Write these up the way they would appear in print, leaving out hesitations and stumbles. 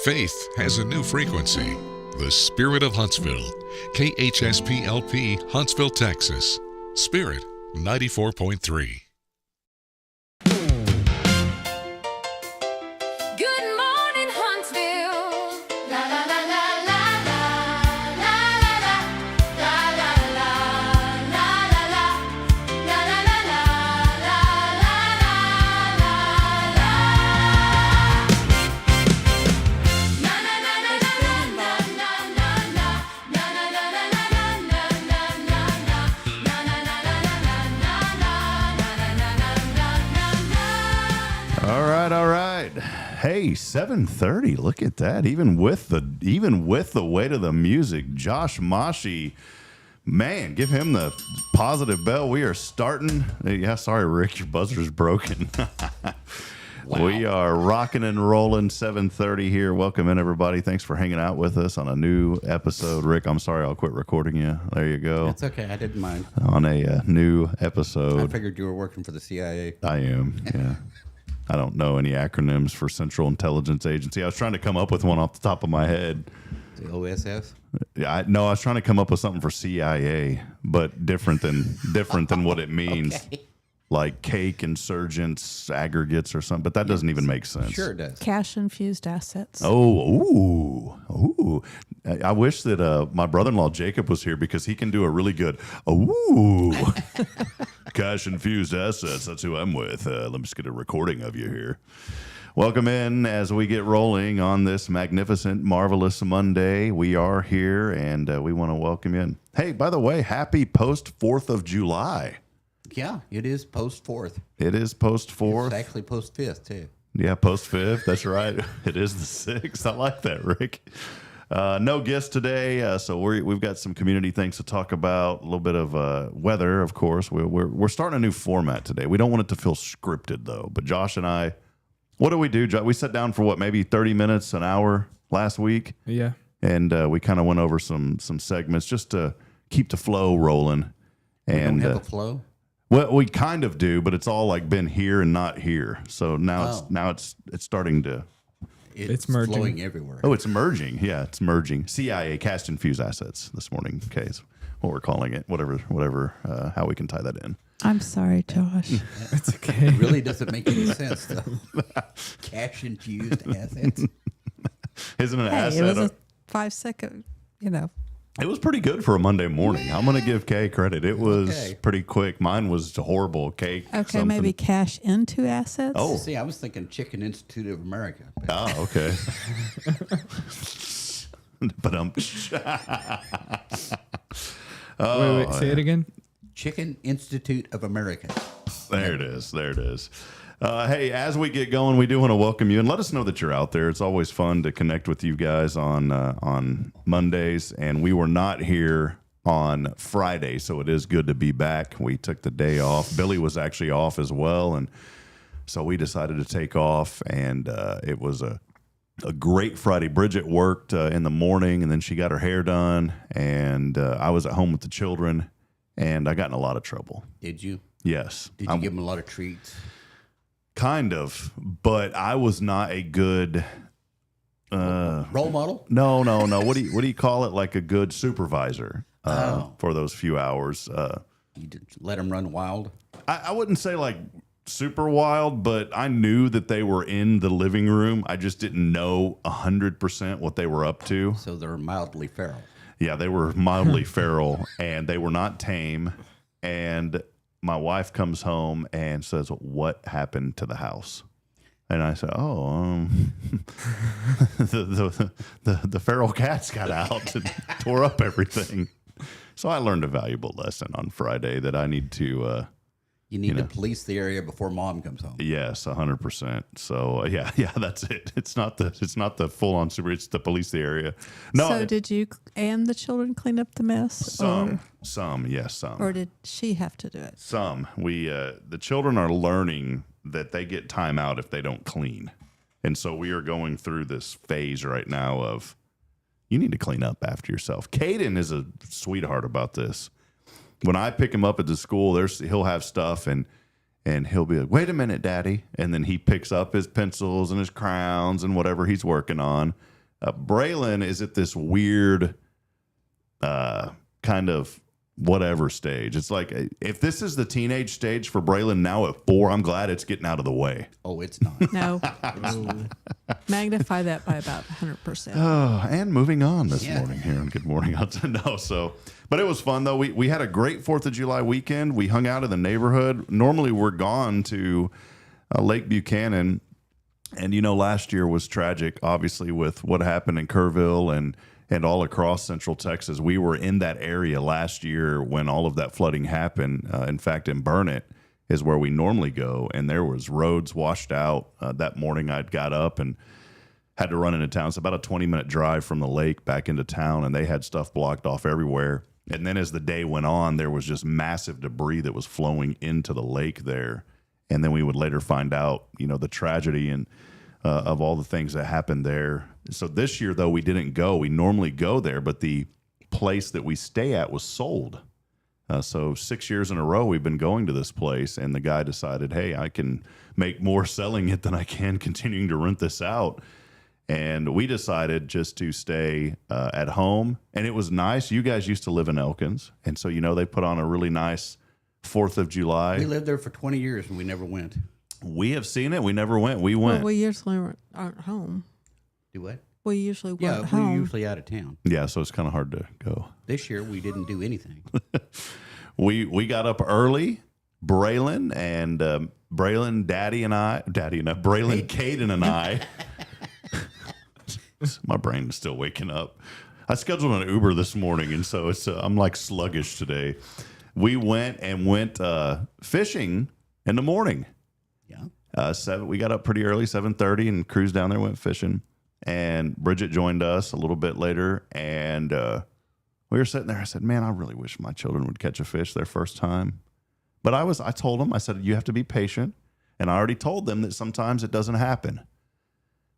Faith has a new frequency. The Spirit of Huntsville. KHSPLP, Huntsville, Texas. Spirit 94.3. All right. Hey, 7:30. Look at that. Even with the weight of the music, Josh Mashi, man, give him the positive bell. We are starting. Yeah, sorry, Rick, your buzzer's broken. Wow. We are rocking and rolling. 7:30 here. Welcome in, everybody. Thanks for hanging out with us on a new episode. Rick, I'm sorry, I'll quit recording you. There you go. It's okay. I didn't mind. On a new episode. I figured you were working for the CIA. I am. Yeah. I don't know any acronyms for Central Intelligence Agency. I was trying to come up with one off the top of my head. The OSS? Yeah, I was trying to come up with something for CIA, but different than what it means. Okay. Like cake, insurgents, aggregates, or something. But that doesn't even make sense. Sure it does. Cash-infused assets. Oh, ooh. I wish that my brother-in-law Jacob was here because he can do a really good, cash-infused assets. That's who I'm with. Let me just get a recording of you here. Welcome in as we get rolling on this magnificent, marvelous Monday. We are here, and we want to welcome you in. Hey, by the way, happy post-4th of July. Yeah, it is post-4th. It is post-4th. It's actually post-5th, too. Yeah, post-5th. That's right. It is the 6th. I like that, Rick. No guests today, so we've got some community things to talk about. A little bit of weather, of course. We're starting a new format today. We don't want it to feel scripted, though. But Josh and I, what do? We sat down for maybe 30 minutes, an hour last week. Yeah. And we kind of went over some segments just to keep the flow rolling. We don't have a flow? Well, we kind of do, but it's all like been here and not here. So now it's starting to. It's merging. Flowing everywhere. Oh, it's merging. Yeah, it's merging. CIA, cash infused assets this morning. Okay, is what we're calling it. Whatever. How we can tie that in. I'm sorry, Josh. It's okay. It really doesn't make any sense, though. Cash infused assets. Isn't an asset? It was a 5-second. It was pretty good for a Monday morning. I'm going to give Kay credit. It was pretty quick. Mine was horrible. Cake. Okay, something. Maybe cash into assets. Oh, see, I was thinking Chicken Institute of America. Oh, okay. But wait, say it again. Chicken Institute of America. There it is. Hey, as we get going, we do want to welcome you and let us know that you're out there. It's always fun to connect with you guys on Mondays, and we were not here on Friday, so it is good to be back. We took the day off. Billy was actually off as well, and so we decided to take off, and it was a great Friday. Bridget worked in the morning, and then she got her hair done, and I was at home with the children, and I got in a lot of trouble. Did you? Yes. Did you give them a lot of treats? Kind of, but I was not a good role model. No. What do you call it? Like a good supervisor for those few hours. You did let them run wild. I wouldn't say like super wild, but I knew that they were in the living room. I just didn't know 100% what they were up to. So they're mildly feral. Yeah, they were mildly feral, and they were not tame. And my wife comes home and says, "What happened to the house?" And I said, the feral cats got out and tore up everything. So I learned a valuable lesson on Friday that I need to. You need to police the area before mom comes home. Yes, 100%. So yeah, that's it. It's not the full on super. It's the police the area. No. So did you and the children clean up the mess? Some. Or did she have to do it? Some. We the children are learning that they get time out if they don't clean, and so we are going through this phase right now of you need to clean up after yourself. Caden is a sweetheart about this. When I pick him up at the school, he'll have stuff, and and he'll be like, wait a minute, Daddy. And then he picks up his pencils and his crowns and whatever he's working on. Braylon is at this weird kind of whatever stage. It's like, if this is the teenage stage for Braylon now at 4, I'm glad it's getting out of the way. Oh, it's not. No. Magnify that by about 100%. Oh, and moving on this morning here on Good Morning. But it was fun, though. We had a great 4th of July weekend. We hung out in the neighborhood. Normally, we're gone to Lake Buchanan. And, last year was tragic, obviously, with what happened in Kerrville and all across Central Texas. We were in that area last year when all of that flooding happened. In fact, in Burnett is where we normally go, and there was roads washed out. That morning I got up and had to run into town. It's about a 20-minute drive from the lake back into town, and they had stuff blocked off everywhere. And then as the day went on, there was just massive debris that was flowing into the lake there. And then we would later find out, the tragedy and of all the things that happened there. So this year, though, we didn't go. We normally go there, but the place that we stay at was sold. So 6 years in a row, we've been going to this place, and the guy decided, hey, I can make more selling it than I can continuing to rent this out. And we decided just to stay at home. And it was nice. You guys used to live in Elkins. And so, they put on a really nice 4th of July. We lived there for 20 years and we never went. We have seen it. We never went. We went. Well, we usually aren't home. Do what? We usually weren't Yeah, home. we're usually out of town. Yeah, so it's kind of hard to go. This year we didn't do anything. We got up early. Braylon, Braylon, Braylon, Caden, and I. My brain is still waking up. I scheduled an Uber this morning, and so I'm like sluggish today. We went fishing in the morning. Yeah. We got up pretty early, 7:30, and cruised down there, went fishing. And Bridget joined us a little bit later, and we were sitting there. I said, man, I really wish my children would catch a fish their first time. But I told them, I said, you have to be patient. And I already told them that sometimes it doesn't happen.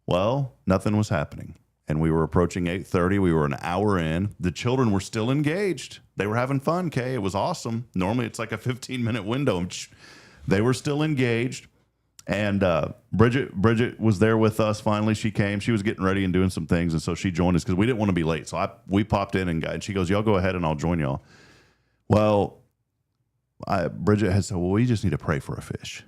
Well, nothing was happening. And we were approaching 8:30. We were an hour in. The children were still engaged. They were having fun, Kay. It was awesome. Normally it's like a 15-minute window. They were still engaged. And Bridget was there with us. Finally, she came. She was getting ready and doing some things. And so she joined us because we didn't want to be late. So we popped in and she goes, y'all go ahead and I'll join y'all. Well, Bridget had said, well, we just need to pray for a fish.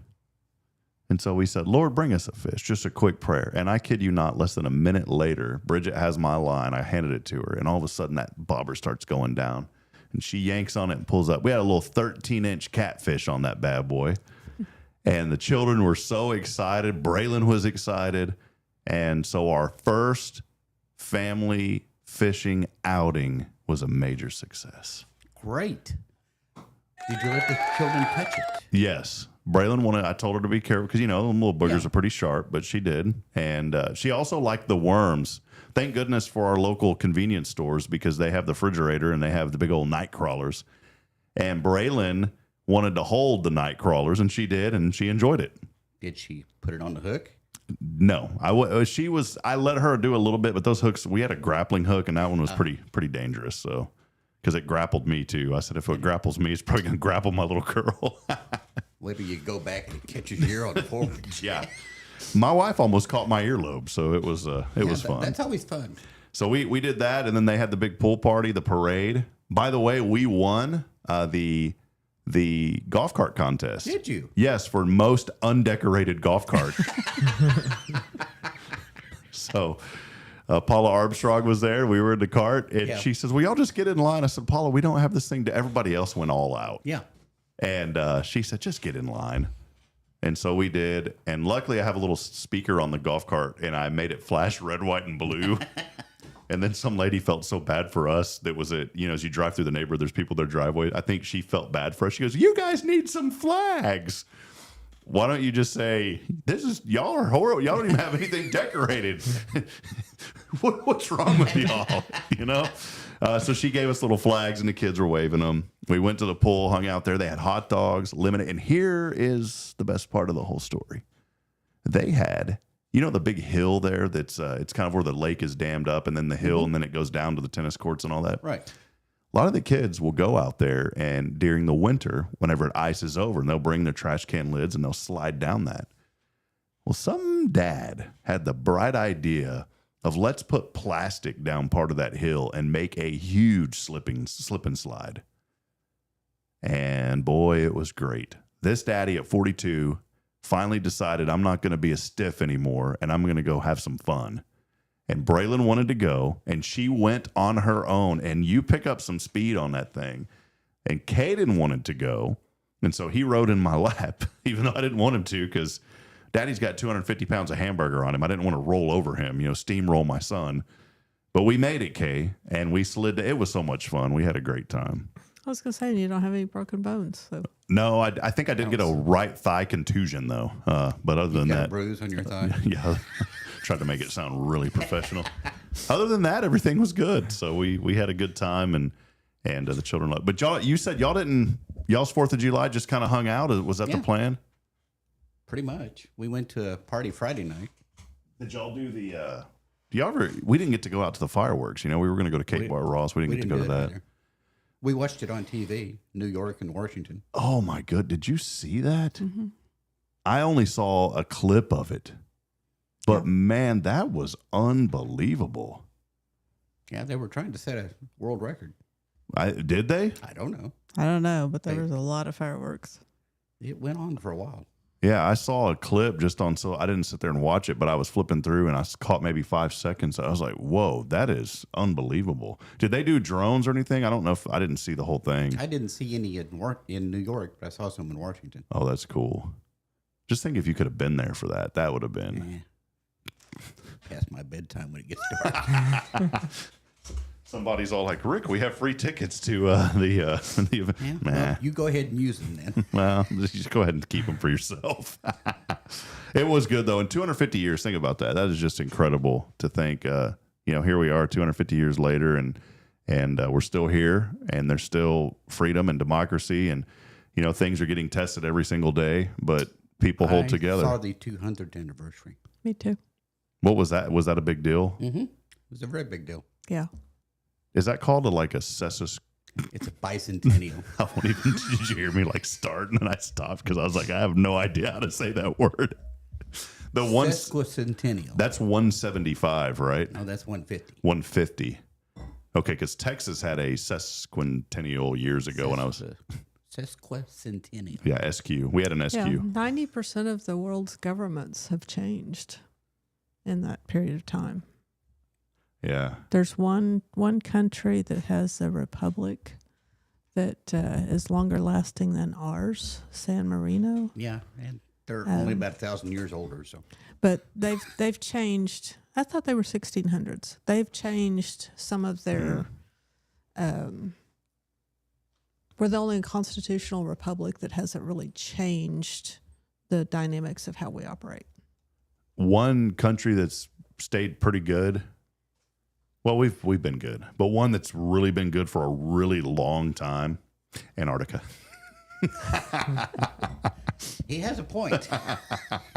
And so we said, Lord, bring us a fish, just a quick prayer. And I kid you not, less than a minute later, Bridget has my line. I handed it to her. And all of a sudden that bobber starts going down. And she yanks on it and pulls up. We had a little 13-inch catfish on that bad boy. And the children were so excited. Braylon was excited. And so our first family fishing outing was a major success. Great. Did you let the children touch it? Yes. Braylon wanted, I told her to be careful because, the little boogers are pretty sharp, but she did. And she also liked the worms. Thank goodness for our local convenience stores because they have the refrigerator and they have the big old night crawlers. And Braylon wanted to hold the night crawlers, and she did, and she enjoyed it. Did she put it on the hook? No, I let her do a little bit, but those hooks, we had a grappling hook, and that one was pretty dangerous. So, because it grappled me too. I said, if it grapples me, it's probably going to grapple my little girl. Wait till you go back and it catches your ear on the forward. Yeah, my wife almost caught my earlobe, so it was fun. That's always fun. So we did that, and then they had the big pool party, the parade. By the way, we won the golf cart contest. Did you? Yes, for most undecorated golf cart. So Paula Armstrong was there. We were in the cart, and she says, well, y'all just get in line. I said, Paula, we don't have this thing. Everybody else went all out. Yeah. And she said, just get in line. And so we did. And luckily, I have a little speaker on the golf cart, and I made it flash red, white, and blue. And then some lady felt so bad for us that was it. As you drive through the neighborhood, there's people in their driveway. I think she felt bad for us. She goes, you guys need some flags. Why don't you just say, y'all are horrible. Y'all don't even have anything decorated. What's wrong with y'all? So she gave us little flags and the kids were waving them. We went to the pool, hung out there. They had hot dogs, lemonade. And here is the best part of the whole story. They had, the big hill there that's it's kind of where the lake is dammed up and then the hill and then it goes down to the tennis courts and all that. Right. a lot of the kids will go out there and during the winter, whenever it ices over, and they'll bring their trash can lids and they'll slide down that. Well, some dad had the bright idea of let's put plastic down part of that hill and make a huge slip and slide. And boy, it was great. This daddy at 42 finally decided I'm not going to be a stiff anymore and I'm going to go have some fun. And Braylon wanted to go, and she went on her own. And you pick up some speed on that thing. And Caden wanted to go, and so he rode in my lap, even though I didn't want him to, because Daddy's got 250 pounds of hamburger on him. I didn't want to roll over him, steamroll my son. But we made it, Kay, and we slid. It was so much fun. We had a great time. I was going to say, you don't have any broken bones. So. No, I think I did get a right thigh contusion, though. But other than You got that, a bruise on your thigh. yeah, tried to make it sound really professional. Other than that, everything was good. So we had a good time, and the children loved. But y'all, you said y'all's 4th of July just kind of hung out. Was that the plan? Pretty much. We went to a party Friday night. Did y'all do the? Do y'all ever? We didn't get to go out to the fireworks. We were going to go to Cape Bar Ross. We didn't get to go to that. Either. We watched it on TV, New York and Washington. Oh my good! Did you see that? Mm-hmm. I only saw a clip of it, but man, that was unbelievable. Yeah, they were trying to set a world record. Did they? I don't know. I don't know, but there was a lot of fireworks. It went on for a while. Yeah, I saw a clip just on, so I didn't sit there and watch it, but I was flipping through and I caught maybe 5 seconds. I was like, whoa, that is unbelievable. Did they do drones or anything? I don't know if I didn't see the whole thing. I didn't see any in New York, but I saw some in Washington. Oh, that's cool. Just think if you could have been there for that, that would have been. Past my bedtime when it gets dark. Somebody's all like, Rick, we have free tickets to the event. Yeah, Nah. well, you go ahead and use them then. Well, just go ahead and keep them for yourself. It was good, though. In 250 years, think about that. That is just incredible to think, here we are 250 years later, and we're still here, and there's still freedom and democracy, and, things are getting tested every single day, but people hold together. I saw the 200th anniversary. Me too. What was that? Was that a big deal? Mm-hmm. It was a very big deal. Yeah. Is that called a sessus? It's a bicentennial. I won't even. Did you hear me start and then I stopped because I was like, I have no idea how to say that word. The one Sesquicentennial. That's 175, right? No, that's 150. 150. Okay, because Texas had a sesquicentennial years ago when I was. Sesquicentennial. Yeah, SQ. We had an SQ. Yeah, 90% of the world's governments have changed in that period of time. Yeah. There's one country that has a republic that is longer lasting than ours, San Marino. Yeah, and they're only about 1,000 years older. So, but they've changed. I thought they were 1600s. They've changed some of their. We're the only constitutional republic that hasn't really changed the dynamics of how we operate. One country that's stayed pretty good. Well, we've been good, but one that's really been good for a really long time, Antarctica. he has a point.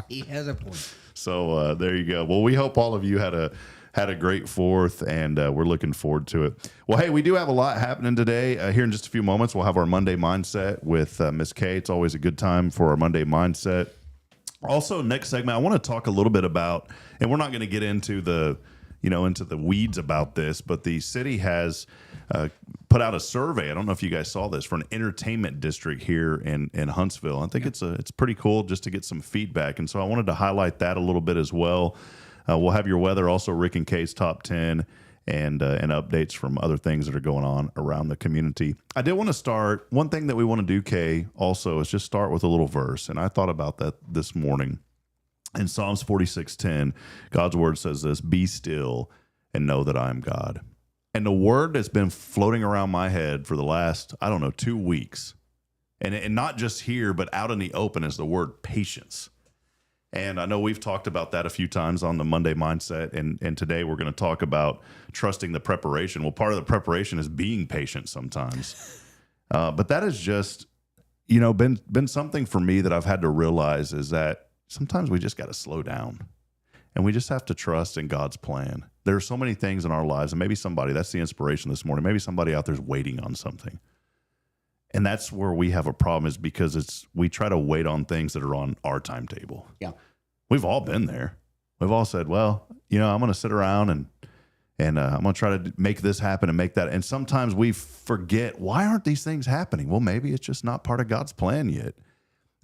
He has a point. So there you go. Well, we hope all of you had a great 4th, and we're looking forward to it. Well, hey, we do have a lot happening today. Here in just a few moments, we'll have our Monday Mindset with Miss Kay. It's always a good time for our Monday Mindset. Also, next segment, I want to talk a little bit about, and we're not going to get into the weeds about this, but the city has put out a survey. I don't know if you guys saw this, for an entertainment district here in Huntsville. I think it's pretty cool just to get some feedback. And so I wanted to highlight that a little bit as well. We'll have your weather, also Rick and Kaye's top 10, and updates from other things that are going on around the community. I did want to start, one thing that we want to do, Kay, also is just start with a little verse. And I thought about that this morning. In Psalms 46:10, God's word says this: be still and know that I am God. And the word that's been floating around my head for the last, 2 weeks, and not just here, but out in the open, is the word patience. And I know we've talked about that a few times on the Monday Mindset, and today we're going to talk about trusting the preparation. Well, part of the preparation is being patient sometimes. But that has just, been something for me that I've had to realize, is that sometimes we just got to slow down, and we just have to trust in God's plan. There are so many things in our lives, and maybe somebody, that's the inspiration this morning, maybe somebody out there's waiting on something. And that's where we have a problem, is because we try to wait on things that are on our timetable. Yeah. We've all been there. We've all said, well, I'm going to sit around and I'm going to try to make this happen and make that. And sometimes we forget, why aren't these things happening? Well, maybe it's just not part of God's plan yet.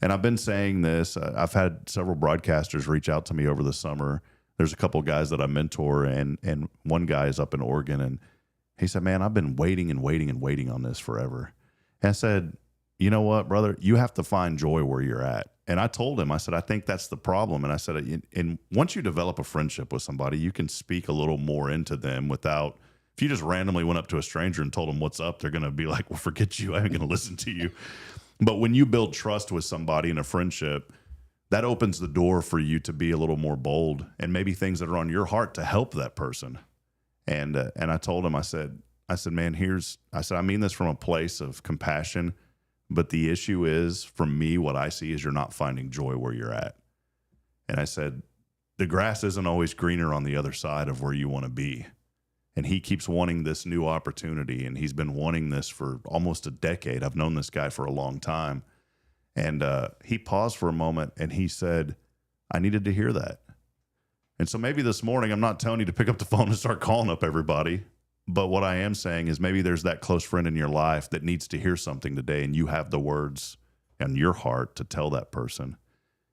And I've been saying this. I've had several broadcasters reach out to me over the summer. There's a couple of guys that I mentor, and one guy is up in Oregon, and he said, man, I've been waiting and waiting and waiting on this forever. And I said, you know what, brother? You have to find joy where you're at. And I told him, I said, I think that's the problem. And I said, and once you develop a friendship with somebody, you can speak a little more into them without, if you just randomly went up to a stranger and told them what's up, they're going to be like, well, forget you. I ain't going to listen to you. But when you build trust with somebody in a friendship, that opens the door for you to be a little more bold and maybe things that are on your heart to help that person. And I told him, I said, man, I mean this from a place of compassion. But the issue is, from me, what I see is you're not finding joy where you're at. And I said, the grass isn't always greener on the other side of where you want to be. And he keeps wanting this new opportunity, and he's been wanting this for almost a decade. I've known this guy for a long time. And he paused for a moment, and he said, I needed to hear that. And so maybe this morning, I'm not telling you to pick up the phone and start calling up everybody. But what I am saying is maybe there's that close friend in your life that needs to hear something today, and you have the words in your heart to tell that person.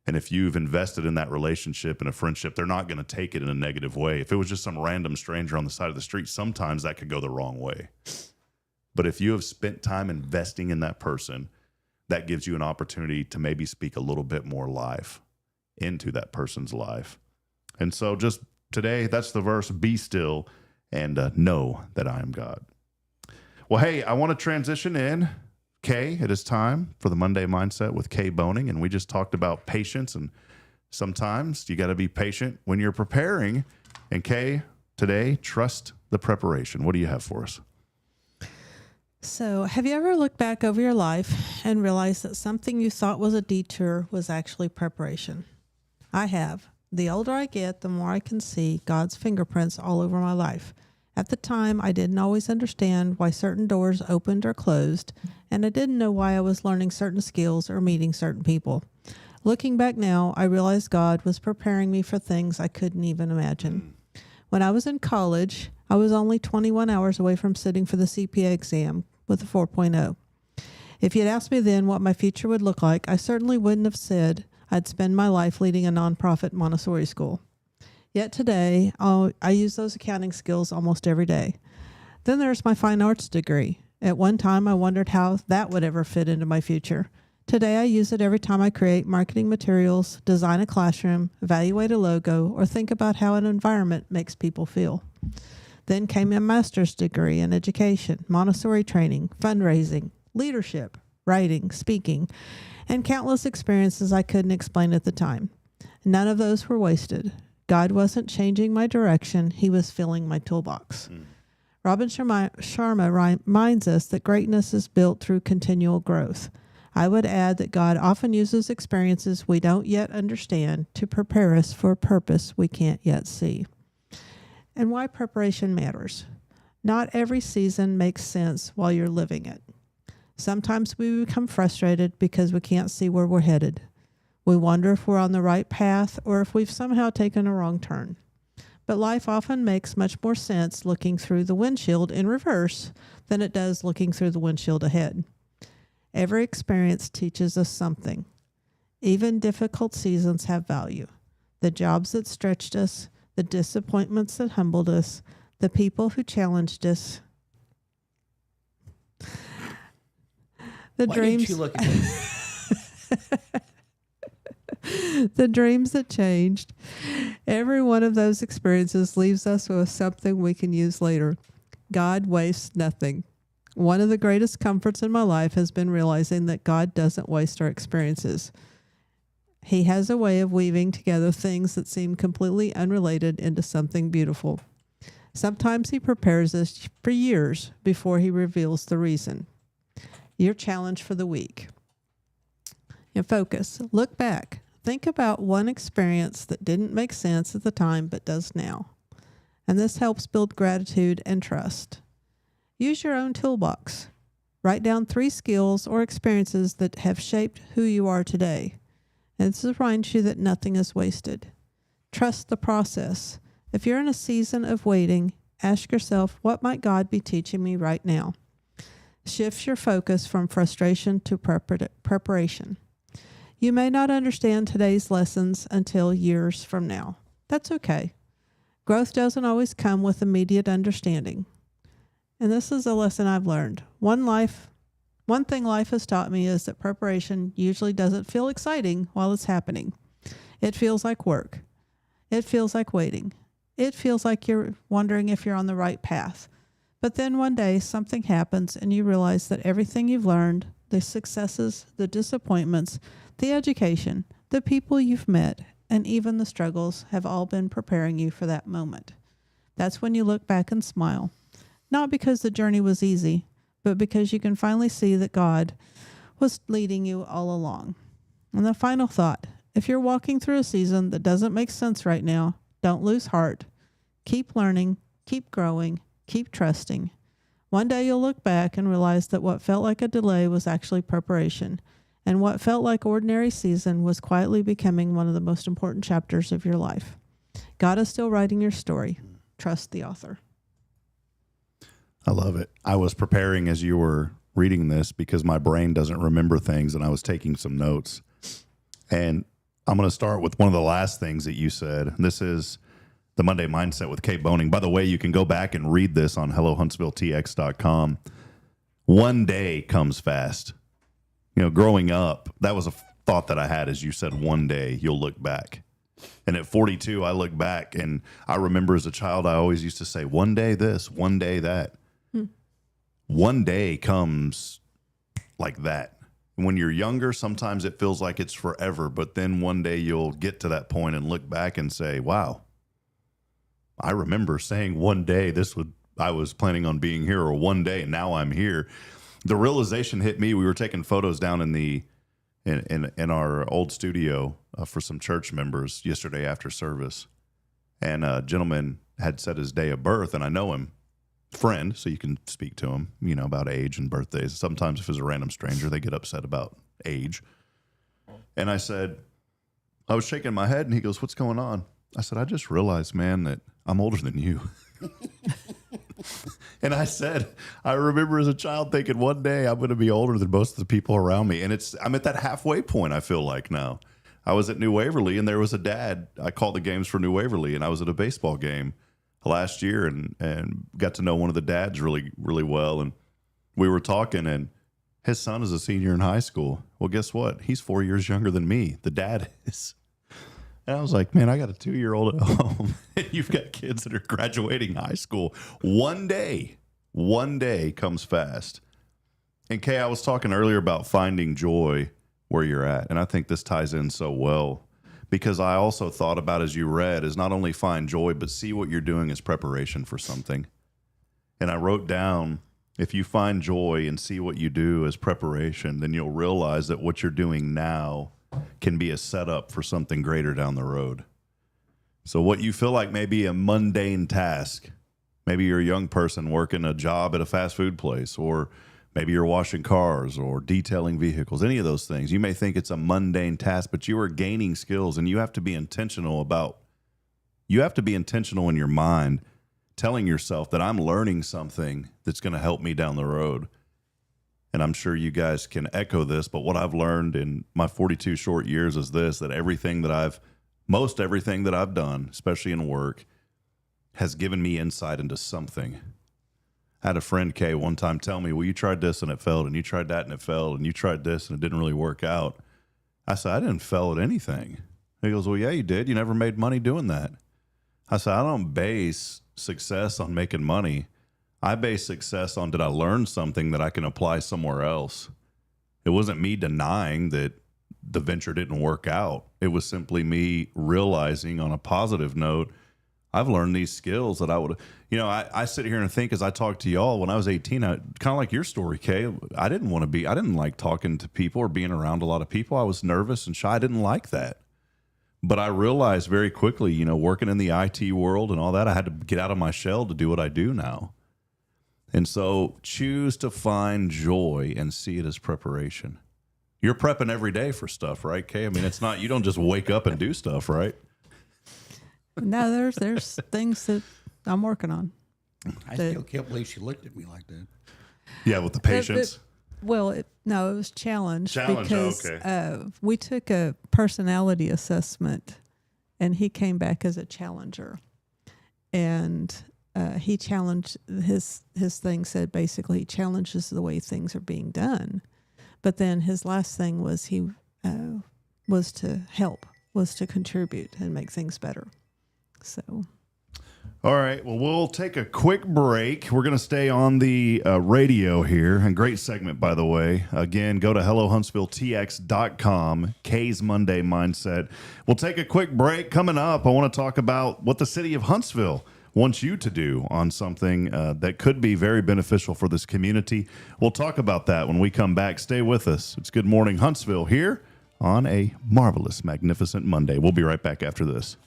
And if you've invested in that relationship and a friendship, they're not going to take it in a negative way. If it was just some random stranger on the side of the street, sometimes that could go the wrong way. But if you have spent time investing in that person, that gives you an opportunity to maybe speak a little bit more life into that person's life. And so just today, that's the verse, be still and know that I am God. Well, hey, I want to transition in. Kaye, it is time for the Monday Mindset with Kaye Boehning, and we just talked about patience, and sometimes you got to be patient when you're preparing. And Kaye, today, trust the preparation. What do you have for us? So, have you ever looked back over your life and realized that something you thought was a detour was actually preparation? I have. The older I get, the more I can see God's fingerprints all over my life. At the time, I didn't always understand why certain doors opened or closed, and I didn't know why I was learning certain skills or meeting certain people. Looking back now, I realized God was preparing me for things I couldn't even imagine. When I was in college, I was only 21 hours away from sitting for the CPA exam with a 4.0. If you'd asked me then what my future would look like, I certainly wouldn't have said I'd spend my life leading a nonprofit Montessori school. Yet today, I use those accounting skills almost every day. Then there's my fine arts degree. At one time, I wondered how that would ever fit into my future. Today, I use it every time I create marketing materials, design a classroom, evaluate a logo, or think about how an environment makes people feel. Then came a master's degree in education, Montessori training, fundraising, leadership, writing, speaking, and countless experiences I couldn't explain at the time. None of those were wasted. God wasn't changing my direction. He was filling my toolbox. Robin Sharma reminds us that greatness is built through continual growth. I would add that God often uses experiences we don't yet understand to prepare us for a purpose we can't yet see. And why preparation matters. Not every season makes sense while you're living it. Sometimes we become frustrated because we can't see where we're headed. We wonder if we're on the right path or if we've somehow taken a wrong turn. But life often makes much more sense looking through the windshield in reverse than it does looking through the windshield ahead. Every experience teaches us something. Even difficult seasons have value. The jobs that stretched us, the disappointments that humbled us, the people who challenged us, the Why dreams. didn't you look at me? The dreams that changed. Every one of those experiences leaves us with something we can use later. God wastes nothing. One of the greatest comforts in my life has been realizing that God doesn't waste our experiences. He has a way of weaving together things that seem completely unrelated into something beautiful. Sometimes he prepares us for years before he reveals the reason. Your challenge for the week. And focus. Look back. Think about one experience that didn't make sense at the time but does now. and this helps build gratitude and trust. Use your own toolbox. Write down 3 skills or experiences that have shaped who you are today. And this reminds you that nothing is wasted. Trust the process. If you're in a season of waiting, ask yourself, what might God be teaching me right now? Shift your focus from frustration to preparation. You may not understand today's lessons until years from now. That's okay. Growth doesn't always come with immediate understanding. And this is a lesson I've learned. One thing life has taught me is that preparation usually doesn't feel exciting while it's happening. It feels like work. It feels like waiting. It feels like you're wondering if you're on the right path. But then one day something happens and you realize that everything you've learned, the successes, the disappointments, the education, the people you've met, and even the struggles have all been preparing you for that moment. That's when you look back and smile. Not because the journey was easy, but because you can finally see that God was leading you all along. And the final thought, if you're walking through a season that doesn't make sense right now, don't lose heart. Keep learning, keep growing, keep trusting. One day you'll look back and realize that what felt like a delay was actually preparation, and what felt like ordinary season was quietly becoming one of the most important chapters of your life. God is still writing your story. Trust the author. I love it. I was preparing as you were reading this because my brain doesn't remember things, and I was taking some notes. And I'm going to start with one of the last things that you said. This is the Monday Mindset with Kaye Boehning. By the way, you can go back and read this on HelloHuntsvilleTX.com. One day comes fast. You know, growing up, that was a thought that I had as you said, one day you'll look back. And at 42, I look back, and I remember as a child, I always used to say, one day this, one day that. One day comes like that. When you're younger, sometimes it feels like it's forever, but then one day you'll get to that point and look back and say, wow, I remember saying one day I was planning on being here, or one day, and now I'm here. The realization hit me. We were taking photos down in our old studio for some church members yesterday after service. And a gentleman had said his day of birth, and I know him. Friend, so you can speak to him, you know, about age and birthdays. Sometimes if it's a random stranger, they get upset about age. And I was shaking my head, and he goes, what's going on? I said, I just realized, man, that I'm older than you. And I said, I remember as a child thinking one day I'm going to be older than most of the people around me. And I'm at that halfway point, I feel like now. I was at New Waverly, and there was a dad. I called the games for New Waverly, and I was at a baseball game last year and got to know one of the dads really, really well. And we were talking, and his son is a senior in high school. Well, guess what? He's 4 years younger than me. The dad is. And I was like, man, I got a 2-year-old at home. And you've got kids that are graduating high school. One day comes fast. And Kay, I was talking earlier about finding joy where you're at. And I think this ties in so well. Because I also thought about, as you read, is not only find joy, but see what you're doing as preparation for something. And I wrote down, if you find joy and see what you do as preparation, then you'll realize that what you're doing now can be a setup for something greater down the road. So what you feel like may be a mundane task, maybe you're a young person working a job at a fast food place, or maybe you're washing cars or detailing vehicles, any of those things. You may think it's a mundane task, but you are gaining skills, and you have to be intentional in your mind, telling yourself that I'm learning something that's going to help me down the road. And I'm sure you guys can echo this, but what I've learned in my 42 short years is this, that most everything that I've done, especially in work, has given me insight into something. I had a friend, Kay, one time tell me, well, you tried this and it failed, and you tried that and it failed, and you tried this and it didn't really work out. I said, I didn't fail at anything. He goes, well, yeah, you did. You never made money doing that. I said, I don't base success on making money. I base success on, did I learn something that I can apply somewhere else? It wasn't me denying that the venture didn't work out. It was simply me realizing on a positive note, I've learned these skills that I would, I sit here and think as I talk to y'all, when I was 18, kind of like your story, Kay, I didn't like talking to people or being around a lot of people. I was nervous and shy. I didn't like that. But I realized very quickly, you know, working in the IT world and all that, I had to get out of my shell to do what I do now. And so choose to find joy and see it as preparation. You're prepping every day for stuff, right, Kay? I mean, it's not, you don't just wake up and do stuff, right? No, there's things that I'm working on. I still can't believe she looked at me like that. Yeah, with the patience. It was challenge because okay. We took a personality assessment, and he came back as a challenger, and he challenged his thing said basically he challenges the way things are being done, but then his last thing was he was to help, was to contribute and make things better. So. All right. Well, we'll take a quick break. We're going to stay on the radio here. And great segment, by the way. Again, go to HelloHuntsvilleTX.com, Kay's Monday Mindset. We'll take a quick break. Coming up, I want to talk about what the city of Huntsville wants you to do on something that could be very beneficial for this community. We'll talk about that when we come back. Stay with us. It's Good Morning Huntsville here on a marvelous, magnificent Monday. We'll be right back after this.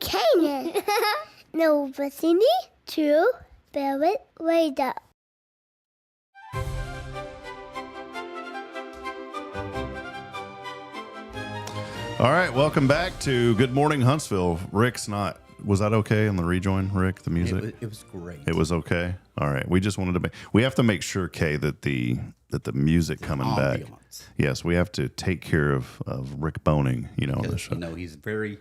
Canaan. No vicinity to Barrett Radar. All All right, welcome back to Good Morning Huntsville. Rick's not. Was that okay on the rejoin, Rick? The music? It was great. It was okay. All right. We just wanted to. We have to make sure, Kay, that the music coming back. Yes, we have to take care of Rick Boehning. On the show. He's very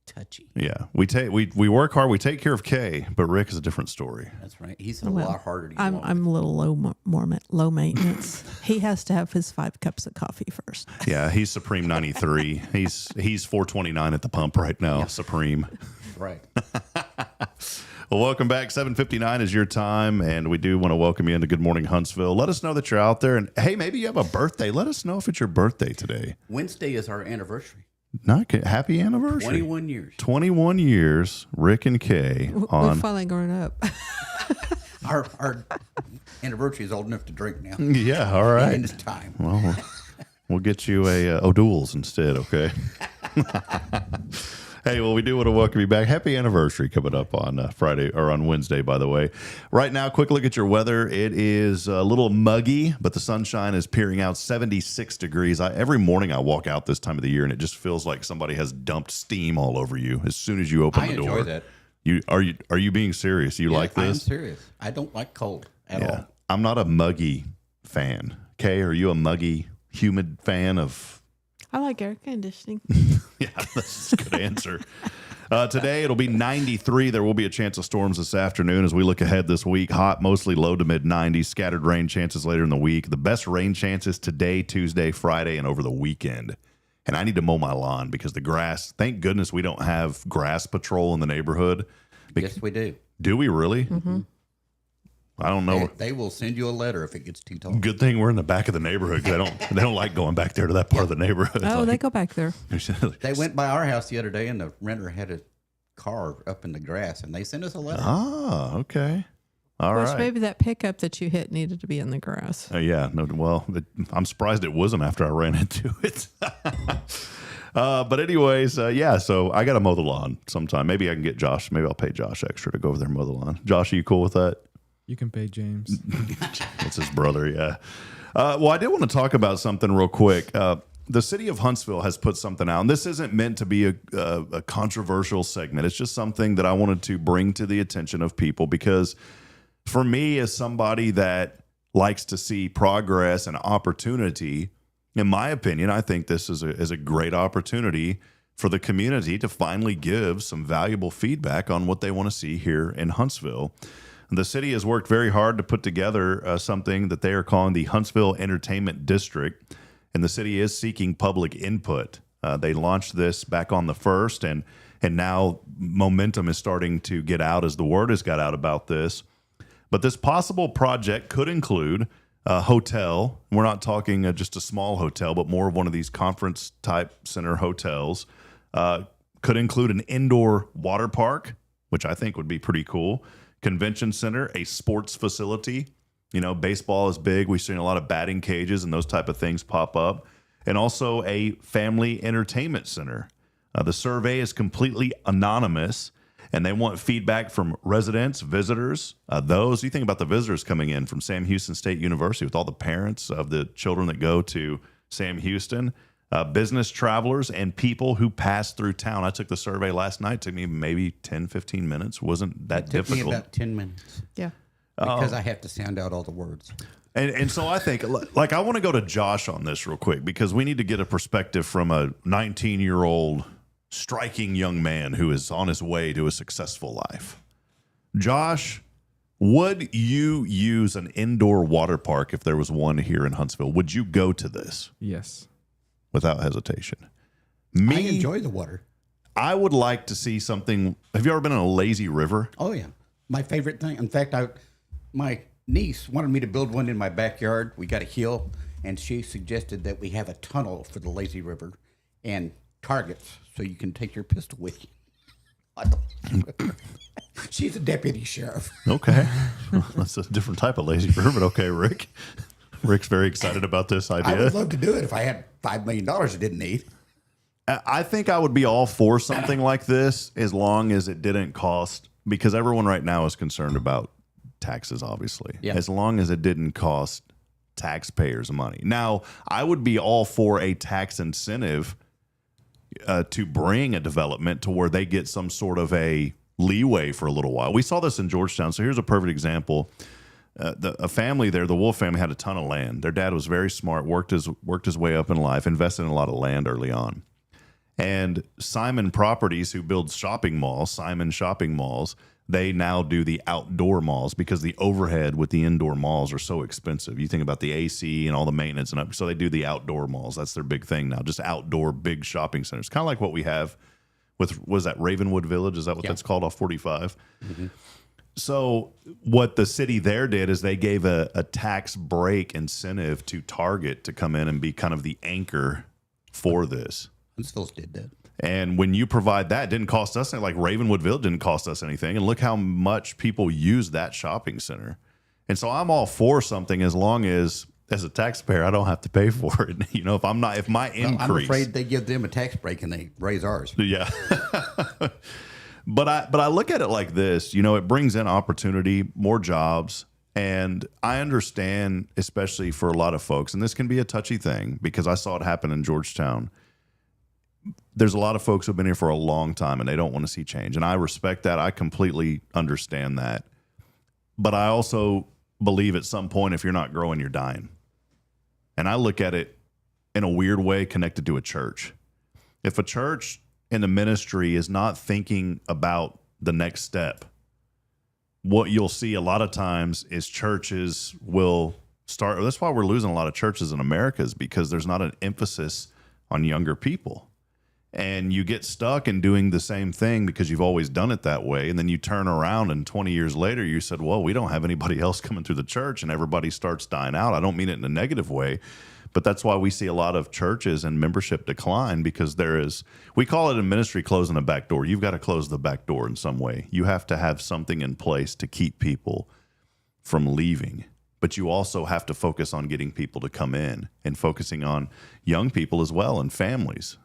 touchy. Yeah, we work hard. We take care of Kay, but Rick is a different story. That's right. He's a lot harder to get along I'm a little low maintenance. He has to have his 5 cups of coffee first. Yeah, he's Supreme 93. He's 429 at the pump right now. Yeah. Supreme. Right. Well, welcome back. 7:59 is your time, and we do want to welcome you into Good Morning Huntsville. Let us know that you're out there, and hey, maybe you have a birthday. Let us know if it's your birthday today. Wednesday is our anniversary. Happy anniversary. 21 years. 21 years, Rick and Kaye. We're finally grown up. Our anniversary is old enough to drink now. Yeah, all right. And it's time. Well, we'll get you a O'Doul's instead, okay? Hey, well, we do want to welcome you back. Happy anniversary coming up on Friday or on Wednesday, by the way. Right now, quick look at your weather. It is a little muggy, but the sunshine is peering out. 76 degrees. Every morning I walk out this time of the year, and it just feels like somebody has dumped steam all over you as soon as you open the door. I enjoy that. Are you being serious? You like this? I'm serious. I don't like cold at all. I'm not a muggy fan. Kay, are you a muggy, humid fan of? I like air conditioning. Yeah, that's a good answer. Today, it'll be 93. There will be a chance of storms this afternoon as we look ahead this week. Hot, mostly low to mid 90s. Scattered rain chances later in the week. The best rain chances today, Tuesday, Friday, and over the weekend. And I need to mow my lawn because the grass, thank goodness we don't have grass patrol in the neighborhood. Yes, we do. Do we really? Mm-hmm. I don't know. They will send you a letter if it gets too tall. Good thing we're in the back of the neighborhood. They don't like going back there to that part of the neighborhood. Oh, they go back there. They went by our house the other day, and the renter had a car up in the grass, and they sent us a letter. Ah, okay. All right. Maybe that pickup that you hit needed to be in the grass. Yeah. No. Well, I'm surprised it wasn't after I ran into it. But anyways, yeah. So I got to mow the lawn sometime. Maybe I can get Josh. Maybe I'll pay Josh extra to go over there and mow the lawn. Josh, are you cool with that? You can pay James. It's his brother, yeah. Well, I did want to talk about something real quick. The city of Huntsville has put something out, and this isn't meant to be a controversial segment. It's just something that I wanted to bring to the attention of people because for me, as somebody that likes to see progress and opportunity, in my opinion, I think this is a great opportunity for the community to finally give some valuable feedback on what they want to see here in Huntsville. The city has worked very hard to put together something that they are calling the Huntsville Entertainment District, and the city is seeking public input. They launched this back on the 1st, and now momentum is starting to get out as the word has got out about this. But this possible project could include a hotel. We're not talking just a small hotel, but more of one of these conference-type center hotels. Could include an indoor water park, which I think would be pretty cool. Convention center, a sports facility. Baseball is big. We've seen a lot of batting cages and those type of things pop up. And also a family entertainment center. The survey is completely anonymous, and they want feedback from residents, visitors. You think about the visitors coming in from Sam Houston State University with all the parents of the children that go to Sam Houston. Business travelers and people who pass through town. I took the survey last night. It took me maybe 10, 15 minutes. Wasn't that difficult? It took me about 10 minutes. Yeah. Because I have to sound out all the words. And so I think, I want to go to Josh on this real quick because we need to get a perspective from a 19-year-old striking young man who is on his way to a successful life. Josh, would you use an indoor water park if there was one here in Huntsville? Would you go to this? Yes. Without hesitation. I enjoy the water. I would like to see something. Have you ever been in a lazy river? Oh, yeah. My favorite thing. In fact, my niece wanted me to build one in my backyard. We got a hill, and she suggested that we have a tunnel for the lazy river and targets so you can take your pistol with you. She's a deputy sheriff. Okay. That's a different type of lazy river, but okay, Rick. Rick's very excited about this idea. I would love to do it if I had $5 million I didn't need. I think I would be all for something like this as long as it didn't cost, because everyone right now is concerned about taxes, obviously. Yeah. As long as it didn't cost taxpayers money. Now, I would be all for a tax incentive to bring a development to where they get some sort of a leeway for a little while. We saw this in Georgetown. So here's a perfect example. A family there, the Wolf family, had a ton of land. Their dad was very smart, worked his way up in life, invested in a lot of land early on. And Simon Properties, who builds shopping malls, Simon Shopping Malls, they now do the outdoor malls because the overhead with the indoor malls are so expensive. You think about the AC and all the maintenance, and so they do the outdoor malls. That's their big thing now, just outdoor big shopping centers, kind of like what we have with, was that Ravenwood Village? Is that what that's called, off 45? Mm-hmm. So what the city there did is they gave a tax break incentive to Target to come in and be kind of the anchor for this. Huntsville did that. And when you provide that, it didn't cost us anything. Like Ravenwood Village didn't cost us anything. And look how much people use that shopping center. And so I'm all for something as long as a taxpayer, I don't have to pay for it. You know, if my increase. I'm afraid they give them a tax break and they raise ours. Yeah. But I look at it like this, you know, it brings in opportunity, more jobs. And I understand, especially for a lot of folks, and this can be a touchy thing because I saw it happen in Georgetown. There's a lot of folks who've been here for a long time and they don't want to see change. And I respect that. I completely understand that. But I also believe at some point, if you're not growing, you're dying. And I look at it in a weird way connected to a church. If a church in the ministry is not thinking about the next step, what you'll see a lot of times is churches will start. That's why we're losing a lot of churches in America, is because there's not an emphasis on younger people. And you get stuck in doing the same thing because you've always done it that way. And then you turn around and 20 years later, you said, well, we don't have anybody else coming through the church, and everybody starts dying out. I don't mean it in a negative way, but that's why we see a lot of churches and membership decline, because we call it in ministry closing the back door. You've got to close the back door in some way. You have to have something in place to keep people from leaving. But you also have to focus on getting people to come in and focusing on young people as well and families.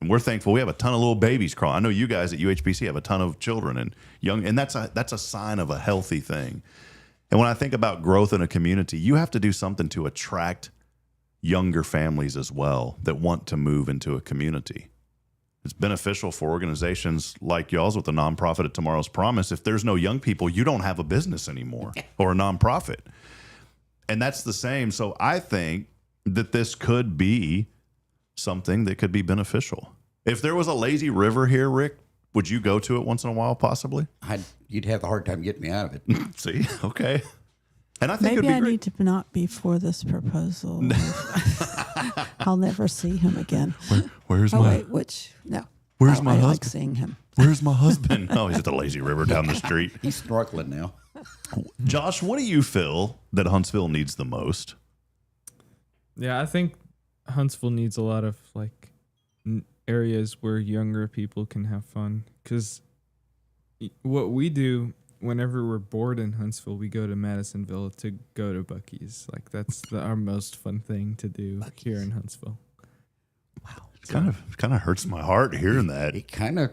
And we're thankful we have a ton of little babies crawling. I know you guys at UHBC have a ton of children and young, and that's a sign of a healthy thing. And when I think about growth in a community, you have to do something to attract younger families as well that want to move into a community. It's beneficial for organizations like y'all's with the nonprofit at Tomorrow's Promise. If there's no young people, you don't have a business anymore or a nonprofit. And that's the same. So I think that this could be something that could be beneficial. If there was a lazy river here, Rick, would you go to it once in a while, possibly? You'd have a hard time getting me out of it. See? Okay. And I think maybe it'd be I great. need to not be for this proposal. I'll never see him again. Where's Oh, my wait, which? No. Where's I my like husband? seeing him. Where's my husband? Oh, he's at the lazy river down the street. He's snorkeling now. Josh, what do you feel that Huntsville needs the most? Yeah, I think Huntsville needs a lot of like areas where younger people can have fun. Because what we do whenever we're bored in Huntsville, we go to Madisonville to go to Buc-ee's. Like that's our most fun thing to do here in Huntsville. Wow. It kind of hurts my heart hearing that. It kind of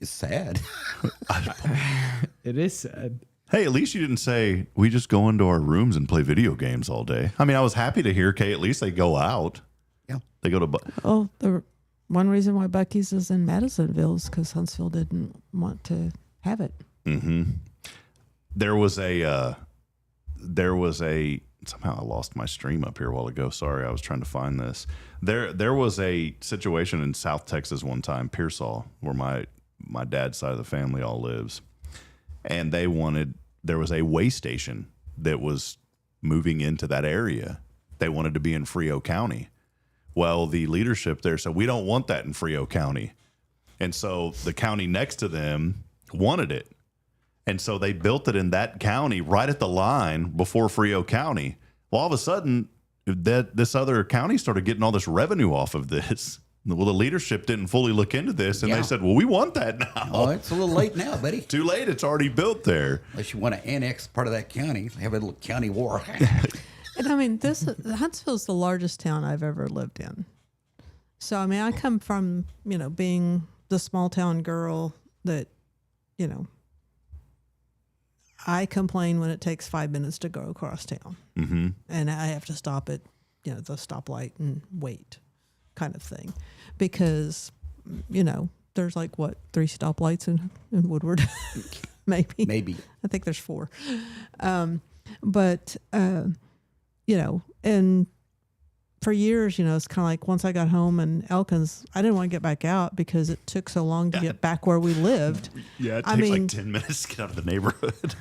is sad. It is sad. Hey, at least you didn't say we just go into our rooms and play video games all day. I mean, I was happy to hear, Kay, at least they go out. Yeah. They go to Oh, the one reason why Buc-ee's is in Madisonville is because Huntsville didn't want to have it. Mm-hmm. There was a somehow I lost my stream up here a while ago. Sorry, I was trying to find this. There was a situation in South Texas one time, Pearsall, where my dad's side of the family all lives. And there was a way station that was moving into that area. They wanted to be in Frio County. Well, the leadership there said, we don't want that in Frio County. And so the county next to them wanted it. And so they built it in that county right at the line before Frio County. Well, all of a sudden, this other county started getting all this revenue off of this. Well, the leadership didn't fully look into this, and they said, well, we want that now. Oh, it's a little late now, buddy. Too late. It's already built there. Unless you want to annex part of that county, have a little county war. And I mean, Huntsville's the largest town I've ever lived in. So, I mean, I come from, being the small town girl that, I complain when it takes 5 minutes to go across town. Mm-hmm. And I have to stop at, the stoplight and wait kind of thing. Because there's like what, 3 stoplights in Woodward, maybe. Maybe. I think there's 4. But and for years, it's kind of like once I got home in Elkins, I didn't want to get back out because it took so long to get back where we lived. Yeah, it takes like 10 minutes to get out of the neighborhood.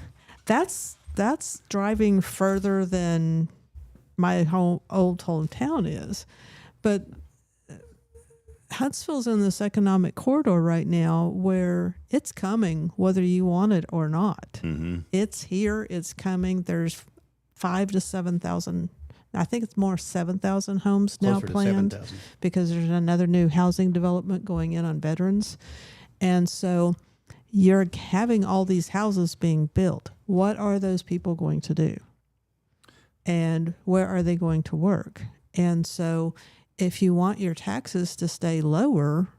That's driving further than my old hometown is. But Huntsville's in this economic corridor right now where it's coming whether you want it or not. Mm-hmm. It's here. It's coming. There's 5,000 to 7,000. I think it's more 7,000 homes now planned because there's another new housing development going in on veterans. And so you're having all these houses being built. What are those people going to do? And where are they going to work? And so if you want your taxes to stay lower,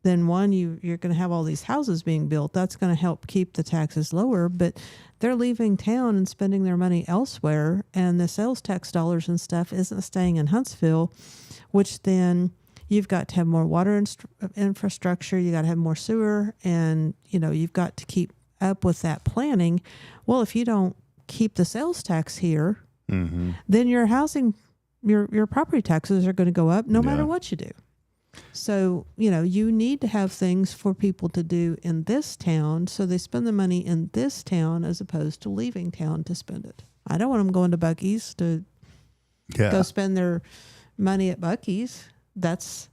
then one, you're going to have all these houses being built. That's going to help keep the taxes lower, but they're leaving town and spending their money elsewhere, and the sales tax dollars and stuff isn't staying in Huntsville, which then you've got to have more water infrastructure, you got to have more sewer, and you've got to keep up with that planning. Well, if you don't keep the sales tax here, mm-hmm. then your housing, your property taxes are going to go up no matter what you do. So, you need to have things for people to do in this town, so they spend the money in this town as opposed to leaving town to spend it. I don't want them going to Buc-ee's to go spend their money at Buc-ee's. That's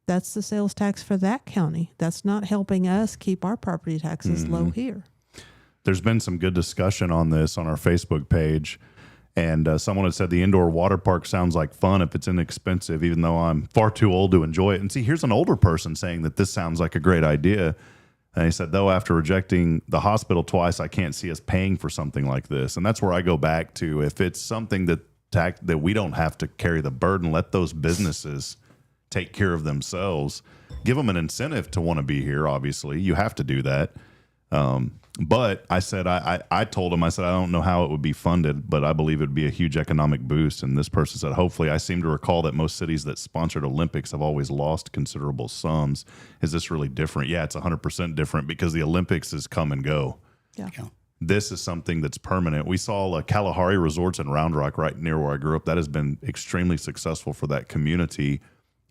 the sales tax for that county. That's not helping us keep our property taxes low here. There's been some good discussion on this on our Facebook page. And someone had said the indoor water park sounds like fun if it's inexpensive, even though I'm far too old to enjoy it. And see, here's an older person saying that this sounds like a great idea. And he said, though, after rejecting the hospital twice, I can't see us paying for something like this. And that's where I go back to, if it's something that we don't have to carry the burden, let those businesses take care of themselves. Give them an incentive to want to be here, obviously. You have to do that. But I said, I told him, I said, I don't know how it would be funded, but I believe it would be a huge economic boost. And this person said, hopefully. I seem to recall that most cities that sponsored Olympics have always lost considerable sums. Is this really different? Yeah, it's 100% different because the Olympics is come and go. Yeah. This is something that's permanent. We saw Kalahari Resorts in Round Rock right near where I grew up. That has been extremely successful for that community.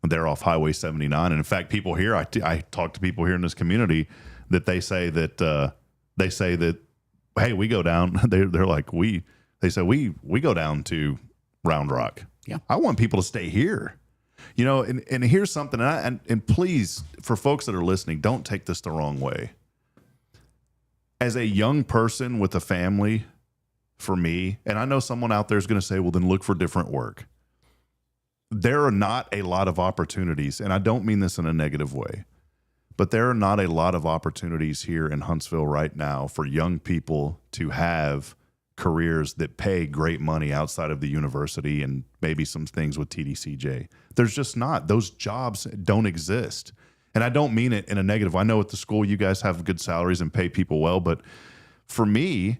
They're off Highway 79. And in fact, people here, I talk to people here in this community that they say that, hey, we go down. They're like, they say we go down to Round Rock. Yeah. I want people to stay here. And here's something, and please, for folks that are listening, don't take this the wrong way. As a young person with a family, for me, and I know someone out there is going to say, well, then look for different work. There are not a lot of opportunities, and I don't mean this in a negative way, but there are not a lot of opportunities here in Huntsville right now for young people to have careers that pay great money outside of the university and maybe some things with TDCJ. There's just not. Those jobs don't exist. And I don't mean it in a negative. I know at the school you guys have good salaries and pay people well, but for me,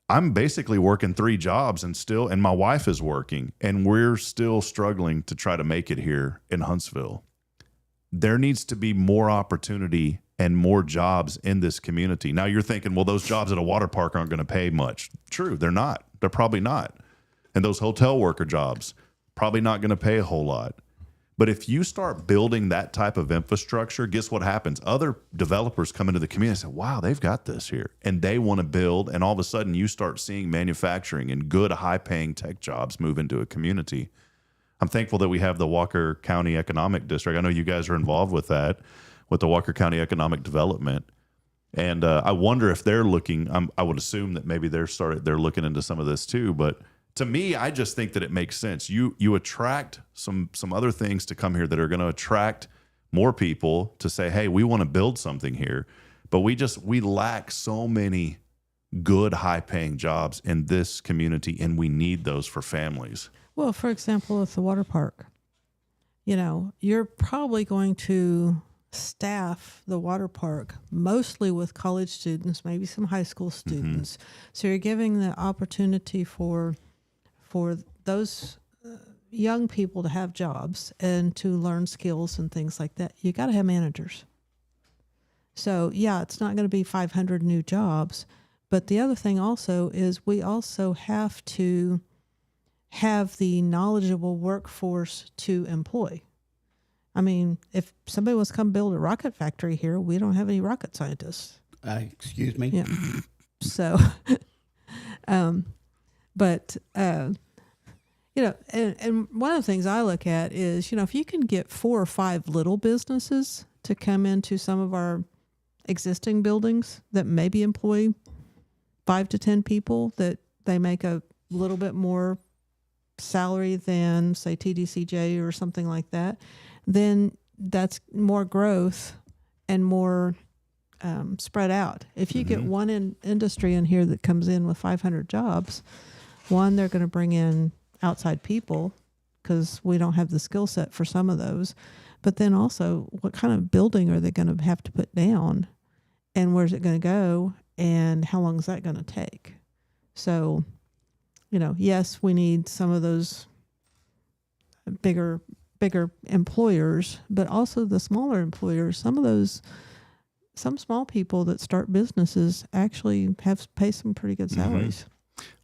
I'm basically working 3 jobs and my wife is working, and we're still struggling to try to make it here in Huntsville. There needs to be more opportunity and more jobs in this community. Now you're thinking, well, those jobs at a water park aren't going to pay much. True, they're not. They're probably not. And those hotel worker jobs, probably not going to pay a whole lot. But if you start building that type of infrastructure, guess what happens? Other developers come into the community and say, wow, they've got this here. And they want to build. And all of a sudden you start seeing manufacturing and good, high-paying tech jobs move into a community. I'm thankful that we have the Walker County Economic District. I know you guys are involved with that, with the Walker County Economic Development. And I wonder if they're looking, I would assume that maybe they're looking into some of this too. But to me, I just think that it makes sense. You attract some other things to come here that are going to attract more people to say, hey, we want to build something here. But we lack so many good, high-paying jobs in this community, and we need those for families. Well, for example, with the water park, you're probably going to staff the water park mostly with college students, maybe some high school students. Mm-hmm. So you're giving the opportunity for those young people to have jobs and to learn skills and things like that, you got to have managers. So, yeah, it's not going to be 500 new jobs. But the other thing also is we also have to have the knowledgeable workforce to employ. I mean, if somebody wants to come build a rocket factory here, we don't have any rocket scientists. Excuse me? Yeah. So, but, you know, and one of the things I look at is, you know, if you can get 4 or 5 little businesses to come into some of our existing buildings that maybe employ 5 to 10 people, that they make a little bit more salary than, say, TDCJ or something like that, then that's more growth and more spread out. If you get one industry in here that comes in with 500 jobs, one, they're going to bring in outside people because we don't have the skill set for some of those. But then also, what kind of building are they going to have to put down, and where's it going to go, and how long is that going to take? So, you know, yes, we need some of those bigger employers, but also the smaller employers. Some small people that start businesses actually pay some pretty good salaries.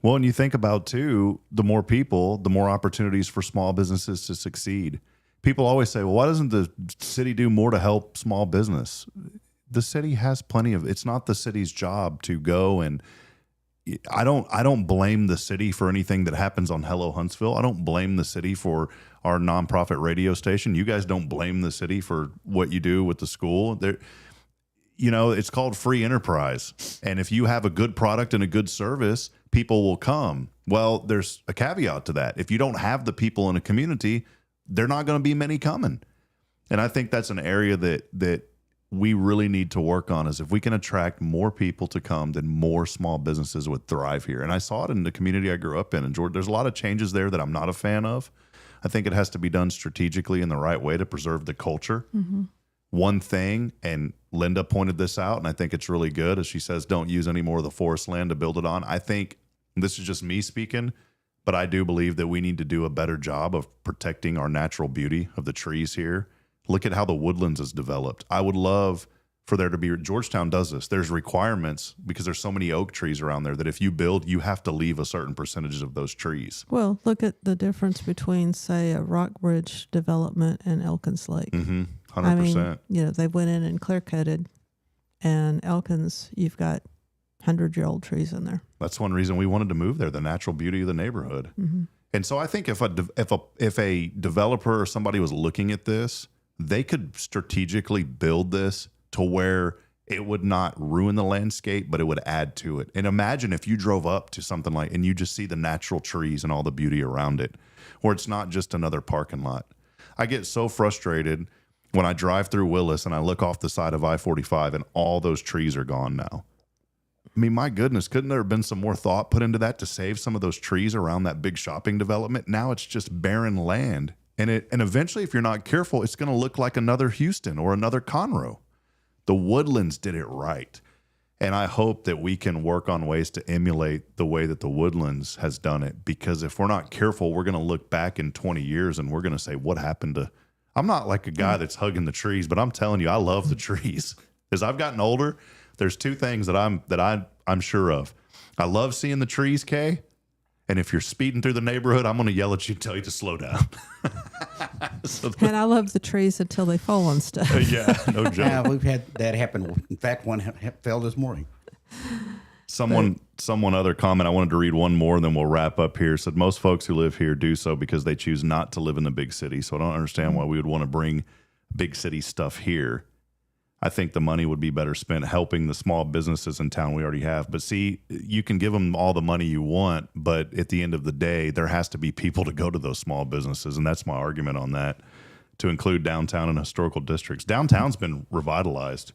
Well, and you think about too, the more people, the more opportunities for small businesses to succeed. People always say, well, why doesn't the city do more to help small business? The city has plenty of, it's not the city's job to go, and I don't blame the city for anything that happens on Hello Huntsville. I don't blame the city for our nonprofit radio station. You guys don't blame the city for what you do with the school. There, you know, it's called free enterprise. And if you have a good product and a good service, people will come. Well, there's a caveat to that. If you don't have the people in a community, they're not going to be many coming. And I think that's an area that we really need to work on, is if we can attract more people to come, then more small businesses would thrive here. And I saw it in the community I grew up in. And George, there's a lot of changes there that I'm not a fan of. I think it has to be done strategically in the right way to preserve the culture. One thing, and Linda pointed this out, and I think it's really good, as she says, don't use any more of the forest land to build it on. I think, this is just me speaking, but I do believe that we need to do a better job of protecting our natural beauty of the trees here. Look at how the woodlands is developed. I would love for there to be, Georgetown does this. There's requirements because there's so many oak trees around there that if you build, you have to leave a certain percentage of those trees. Well, look at the difference between, say, a Rockbridge development and Elkins Lake. 100%. I mean, you know, they went in and clear coated, and Elkins, you've got 100-year-old trees in there. That's one reason we wanted to move there, the natural beauty of the neighborhood. And so I think if a developer or somebody was looking at this, they could strategically build this to where it would not ruin the landscape, but it would add to it. And imagine if you drove up to something like, and you just see the natural trees and all the beauty around it, where it's not just another parking lot. I get so frustrated when I drive through Willis and I look off the side of I-45 and all those trees are gone now. I mean, my goodness, couldn't there have been some more thought put into that to save some of those trees around that big shopping development? Now it's just barren land. And eventually, if you're not careful, it's going to look like another Houston or another Conroe. The Woodlands did it right. And I hope that we can work on ways to emulate the way that the Woodlands has done it. Because if we're not careful, we're going to look back in 20 years and we're going to say, what happened to... I'm not like a guy that's hugging the trees, but I'm telling you, I love the trees. As I've gotten older, there's 2 things that I'm sure of. I love seeing the trees, Kay. And if you're speeding through the neighborhood, I'm going to yell at you and tell you to slow down. And I love the trees until they fall on stuff. Yeah, no joke. Yeah, we've had that happen. In fact, one fell this morning. Someone other comment, I wanted to read one more and then we'll wrap up here. Said most folks who live here do so because they choose not to live in the big city. So I don't understand why we would want to bring big city stuff here. I think the money would be better spent helping the small businesses in town we already have. But see, you can give them all the money you want, but at the end of the day, there has to be people to go to those small businesses. And that's my argument on that, to include downtown and historical districts. Downtown's been revitalized.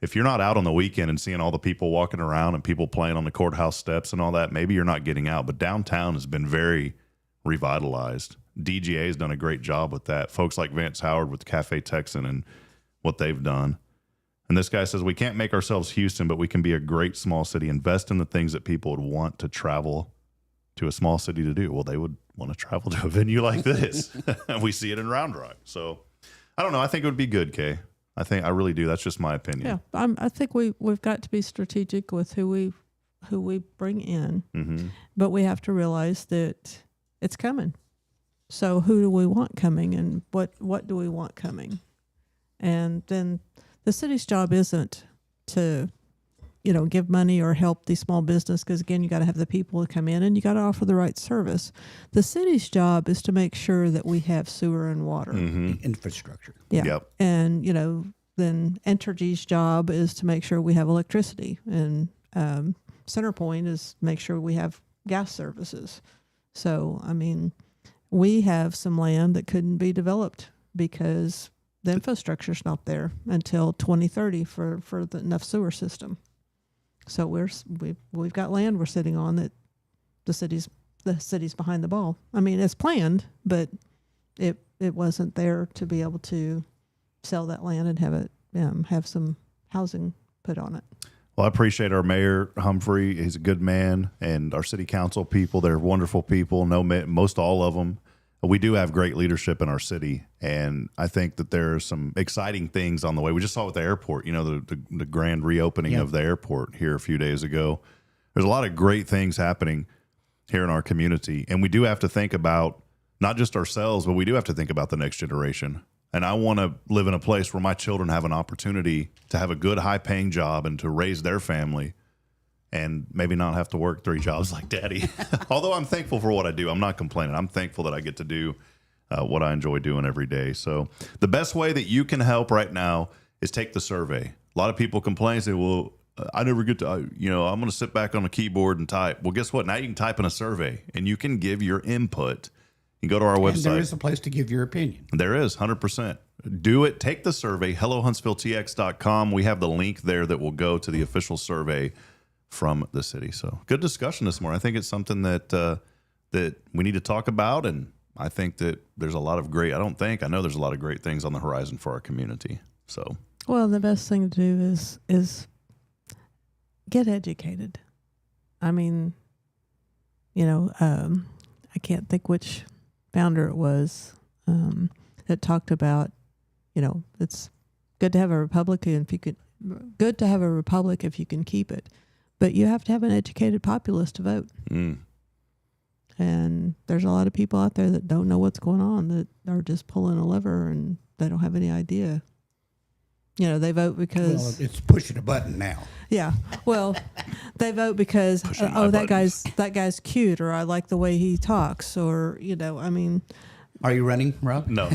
If you're not out on the weekend and seeing all the people walking around and people playing on the courthouse steps and all that, maybe you're not getting out. But downtown has been very revitalized. DGA has done a great job with that. Folks like Vance Howard with Cafe Texan and what they've done. And this guy says, we can't make ourselves Houston, but we can be a great small city. Invest in the things that people would want to travel to a small city to do? Well, they would want to travel to a venue like this. We see it in Round Rock. So I don't know. I think it would be good, Kay. I really do. That's just my opinion. Yeah, I think we've got to be strategic with who we bring in, but we have to realize that it's coming. So who do we want coming, and what do we want coming? And then the city's job isn't to, give money or help these small business, because again, you got to have the people to come in and you got to offer the right service. The city's job is to make sure that we have sewer and water, Infrastructure. yeah, Yep. and then Entergy's job is to make sure we have electricity, and CenterPoint is make sure we have gas services. So I mean, we have some land that couldn't be developed because the infrastructure's not there until 2030 for enough sewer system. So we've got land we're sitting on that the city's behind the ball. I mean, it's planned, but it wasn't there to be able to sell that land and have some housing put on it. Well, I appreciate our mayor, Humphrey. He's a good man, and our city council people. They're wonderful people. Most all of them. We do have great leadership in our city, and I think that there are some exciting things on the way. We just saw with the airport, the grand reopening of the airport here a few days ago. There's a lot of great things happening here in our community, and we do have to think about not just ourselves, but we do have to think about the next generation. And I want to live in a place where my children have an opportunity to have a good, high-paying job and to raise their family and maybe not have to work 3 jobs like Daddy. Although I'm thankful for what I do. I'm not complaining. I'm thankful that I get to do what I enjoy doing every day. So the best way that you can help right now is take the survey. A lot of people complain, say, well, I never get to, I'm going to sit back on a keyboard and type. Well, guess what? Now you can type in a survey and you can give your input. You go to our website. And there is a place to give your opinion. There is, 100%. Do it. Take the survey, hellohuntsvilletx.com. We have the link there that will go to the official survey from the city. So good discussion this morning. I think it's something that that we need to talk about, and I think that there's a lot of I know there's a lot of great things on the horizon for our community. So, well, the best thing to do is get educated. I mean, I can't think which founder it was that talked about, it's good to have a republic if you can keep it, but you have to have an educated populace to vote. And there's a lot of people out there that don't know what's going on, that are just pulling a lever and they don't have any idea. They vote because... Well, it's pushing a button now. Yeah. Well, they vote because, that guy's cute, or I like the way he talks, or, I mean... Are you running, Rob? No.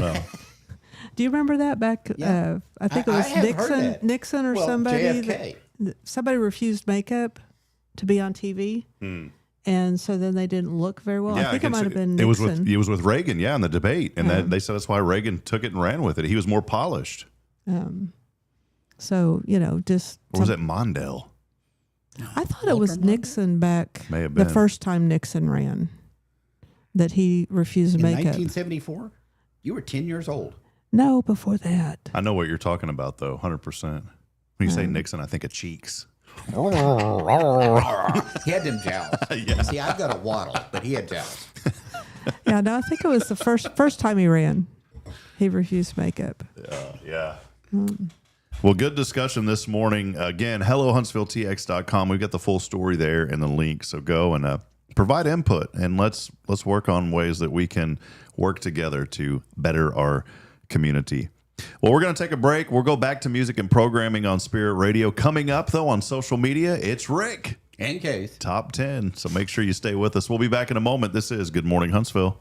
Do you remember that back? Yeah. I think it I was have heard that. Nixon or Well, somebody. JFK. Somebody refused makeup to be on TV. And so then they didn't look very well. I think it might have been Nixon. It was with Reagan, in the debate. And they said that's why Reagan took it and ran with it. He was more polished. So, just... Or was it Mondale? I thought it was Nixon back May have the been. first time Nixon ran, that he refused In makeup. 1974? You were 10 years old. No, before that. I know what you're talking about, though, 100%. When you say Nixon, I think of Cheeks. He had them jowls. Yeah. See, I've got a waddle, but he had jowls. Yeah, no, I think it was the first time he ran. He refused makeup. Yeah. Well, good discussion this morning. Again, hellohuntsvilletx.com. We've got the full story there and the link. So go and provide input, and let's work on ways that we can work together to better our community. Well, we're going to take a break. We'll go back to music and programming on Spirit Radio. Coming up, though, on social media, it's Rick And Kaye. Top 10. So make sure you stay with us. We'll be back in a moment. This is Good Morning Huntsville.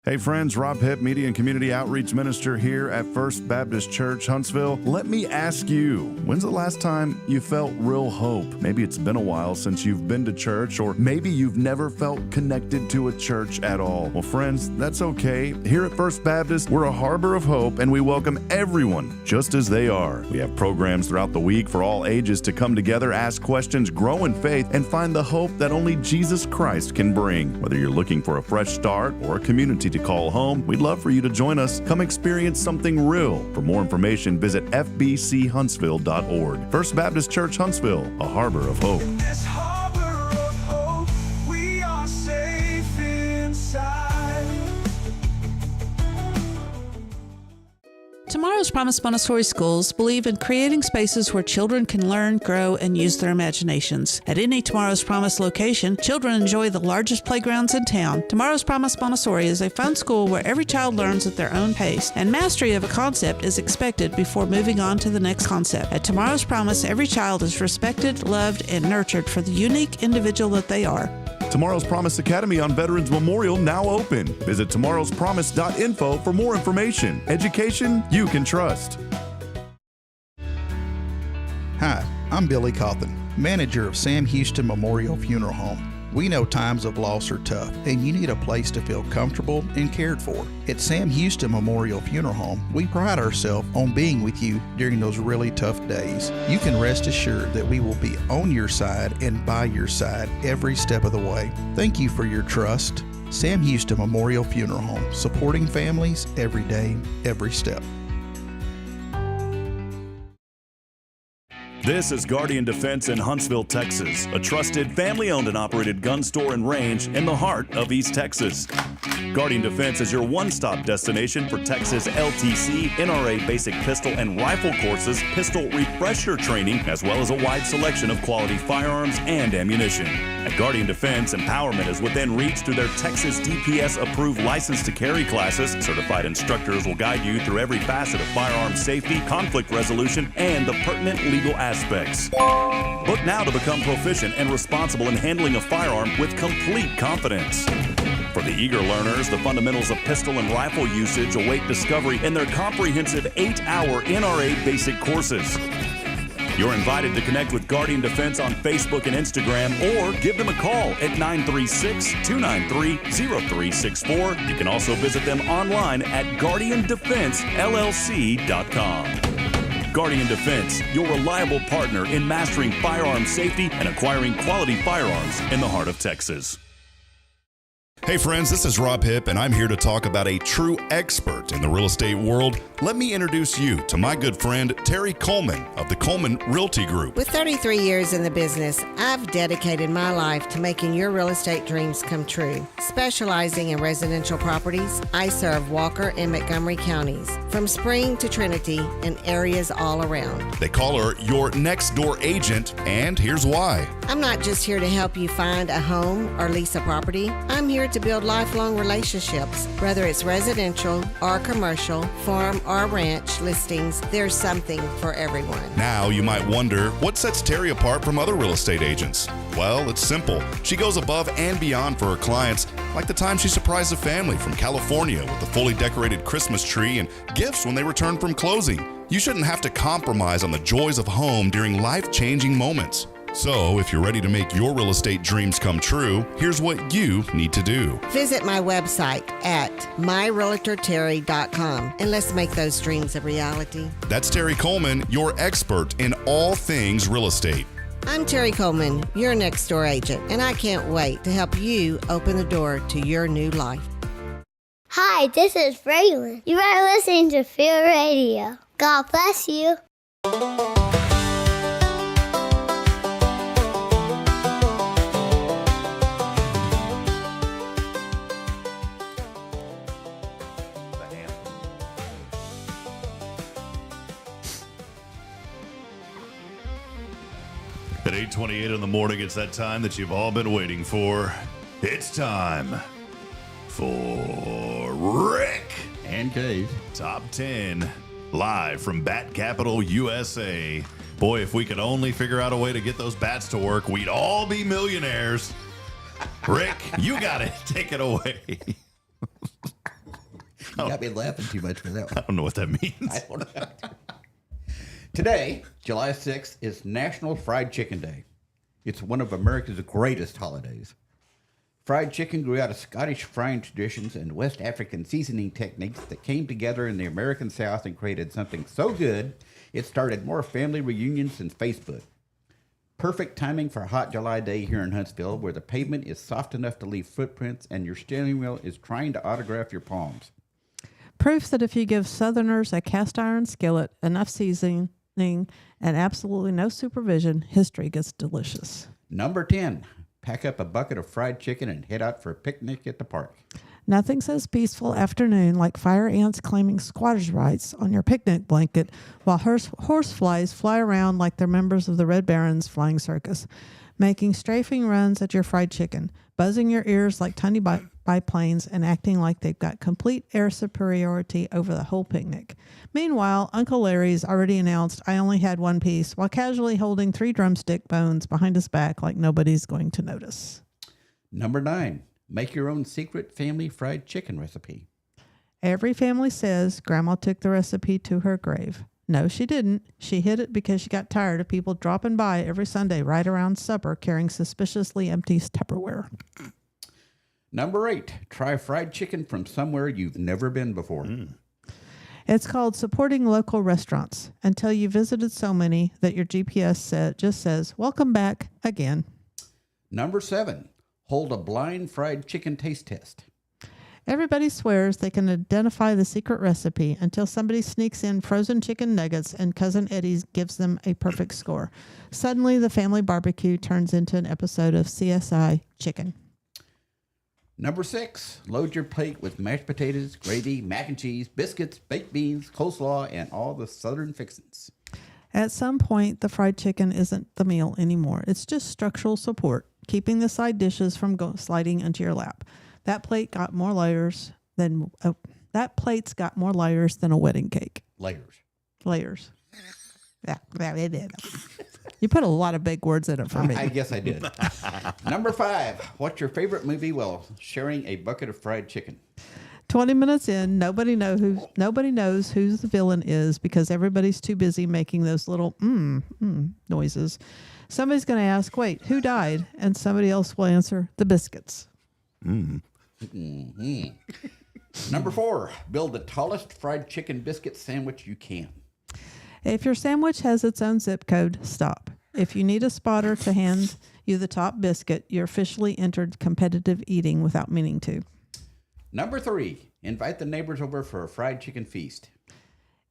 Hey friends, Rob Hipp, Media and Community Outreach Minister here at First Baptist Church, Huntsville. Let me ask you, when's the last time you felt real hope? Maybe it's been a while since you've been to church, or maybe you've never felt connected to a church at all. Well, friends, that's okay. Here at First Baptist, we're a harbor of hope, and we welcome everyone just as they are. We have programs throughout the week for all ages to come together, ask questions, grow in faith, and find the hope that only Jesus Christ can bring. Whether you're looking for a fresh start or a community to call home, we'd love for you to join us. Come experience something real. For more information, visit fbchuntsville.org. First Baptist Church Huntsville, a harbor of hope. This harbor of hope, we are safe inside. Tomorrow's Promise Montessori schools believe in creating spaces where children can learn, grow, and use their imaginations. At any Tomorrow's Promise location, children enjoy the largest playgrounds in town. Tomorrow's Promise Montessori is a fun school where every child learns at their own pace, and mastery of a concept is expected before moving on to the next concept. At Tomorrow's Promise, every child is respected, loved, and nurtured for the unique individual that they are. Tomorrow's Promise Academy on Veterans Memorial now open. Visit tomorrowspromise.info for more information. Education you can trust. Hi, I'm Billy Cawthon, manager of Sam Houston Memorial Funeral Home. We know times of loss are tough, and you need a place to feel comfortable and cared for. At Sam Houston Memorial Funeral Home, we pride ourselves on being with you during those really tough days. You can rest assured that we will be on your side and by your side every step of the way. Thank you for your trust. Sam Houston Memorial Funeral Home, supporting families every day, every step. This is Guardian Defense in Huntsville, Texas, a trusted family-owned and operated gun store and range in the heart of East Texas. Guardian Defense is your one-stop destination for Texas LTC, NRA basic pistol and rifle courses, pistol refresher training, as well as a wide selection of quality firearms and ammunition. At Guardian Defense, empowerment is within reach through their Texas DPS-approved license to carry classes. Certified instructors will guide you through every facet of firearm safety, conflict resolution, and the pertinent legal aspects. Book now to become proficient and responsible in handling a firearm with complete confidence. For the eager learners, the fundamentals of pistol and rifle usage await discovery in their comprehensive 8-hour NRA basic courses. You're invited to connect with Guardian Defense on Facebook and Instagram, or give them a call at 936-293-0364. You can also visit them online at guardiandefensellc.com. Guardian Defense, your reliable partner in mastering firearm safety and acquiring quality firearms in the heart of Texas. Hey friends, this is Rob Hipp, and I'm here to talk about a true expert in the real estate world. Let me introduce you to my good friend, Terry Coleman of the Coleman Realty Group. With 33 years in the business, I've dedicated my life to making your real estate dreams come true. Specializing in residential properties, I serve Walker and Montgomery counties, from Spring to Trinity and areas all around. They call her your next door agent, and here's why. I'm not just here to help you find a home or lease a property. I'm here to build lifelong relationships. Whether it's residential or commercial, farm or ranch listings, there's something for everyone. Now you might wonder, what sets Terry apart from other real estate agents? Well, it's simple. She goes above and beyond for her clients, like the time she surprised a family from California with a fully decorated Christmas tree and gifts when they returned from closing. You shouldn't have to compromise on the joys of home during life-changing moments. So, if you're ready to make your real estate dreams come true, here's what you need to do. Visit my website at myrealtorterry.com and let's make those dreams a reality. That's Terry Coleman, your expert in all things real estate. I'm Terry Coleman, your next door agent, and I can't wait to help you open the door to your new life. Hi, this is Braylon. You are listening to Fear Radio. God bless you. At 8:28 in the morning, it's that time that you've all been waiting for. It's time for Rick and Kaye Top 10, live from Bat Capital, USA. Boy, if we could only figure out a way to get those bats to work, we'd all be millionaires. Rick, you got it. Take it away. You got me laughing too much for that one. I don't know what that means. I don't know. Today, July 6th, is National Fried Chicken Day. It's one of America's greatest holidays. Fried chicken grew out of Scottish frying traditions and West African seasoning techniques that came together in the American South and created something so good it started more family reunions than Facebook. Perfect timing for a hot July day here in Huntsville, where the pavement is soft enough to leave footprints and your steering wheel is trying to autograph your palms. Proof that if you give Southerners a cast iron skillet, enough seasoning, and absolutely no supervision, history gets delicious. Number 10, pack up a bucket of fried chicken and head out for a picnic at the park. Nothing says peaceful afternoon like fire ants claiming squatters' rights on your picnic blanket while horseflies fly around like they're members of the Red Baron's flying circus, making strafing runs at your fried chicken, buzzing your ears like tiny biplanes and acting like they've got complete air superiority over the whole picnic. Meanwhile, Uncle Larry's already announced I only had one piece while casually holding 3 drumstick bones behind his back like nobody's going to notice. Number 9, make your own secret family fried chicken recipe. Every family says Grandma took the recipe to her grave. No, she didn't. She hid it because she got tired of people dropping by every Sunday right around supper carrying suspiciously empty Tupperware. Number 8, try fried chicken from somewhere you've never been before. It's called supporting local restaurants until you visited so many that your GPS just says, welcome back again. Number 7, hold a blind fried chicken taste test. Everybody swears they can identify the secret recipe until somebody sneaks in frozen chicken nuggets and Cousin Eddie gives them a perfect score. Suddenly, the family barbecue turns into an episode of CSI Chicken. Number 6, load your plate with mashed potatoes, gravy, mac and cheese, biscuits, baked beans, coleslaw, and all the southern fixins. At some point, the fried chicken isn't the meal anymore. It's just structural support, keeping the side dishes from sliding into your lap. That plate's got more layers than a wedding cake. Layers. Yeah. You put a lot of big words in it for me. I guess I did. Number 5, what's your favorite movie while sharing a bucket of fried chicken? 20 minutes in, nobody knows who the villain is because everybody's too busy making those little noises. Somebody's going to ask, wait, who died? And somebody else will answer, the biscuits. Mm-hmm. Number 4, build the tallest fried chicken biscuit sandwich you can. If your sandwich has its own zip code, stop. If you need a spotter to hand you the top biscuit, you're officially entered competitive eating without meaning to. Number 3, invite the neighbors over for a fried chicken feast.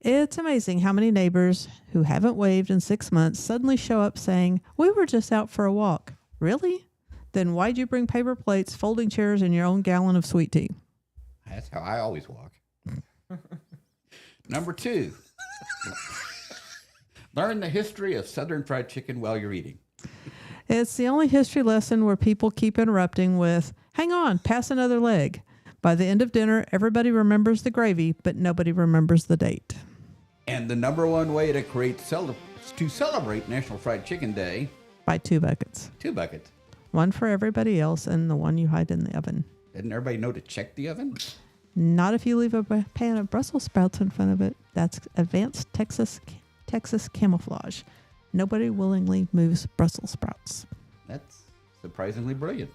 It's amazing how many neighbors who haven't waved in 6 months suddenly show up saying, we were just out for a walk. Really? Then why'd you bring paper plates, folding chairs, and your own gallon of sweet tea? That's how I always walk. Number 2, learn the history of Southern fried chicken while you're eating. It's the only history lesson where people keep interrupting with, hang on, pass another leg. By the end of dinner, everybody remembers the gravy, but nobody remembers the date. And the number 1 way to celebrate National Fried Chicken Day. Buy 2 buckets. 2 buckets. One for everybody else and the one you hide in the oven. Didn't everybody know to check the oven? Not if you leave a pan of Brussels sprouts in front of it. That's advanced Texas camouflage. Nobody willingly moves Brussels sprouts. That's surprisingly brilliant.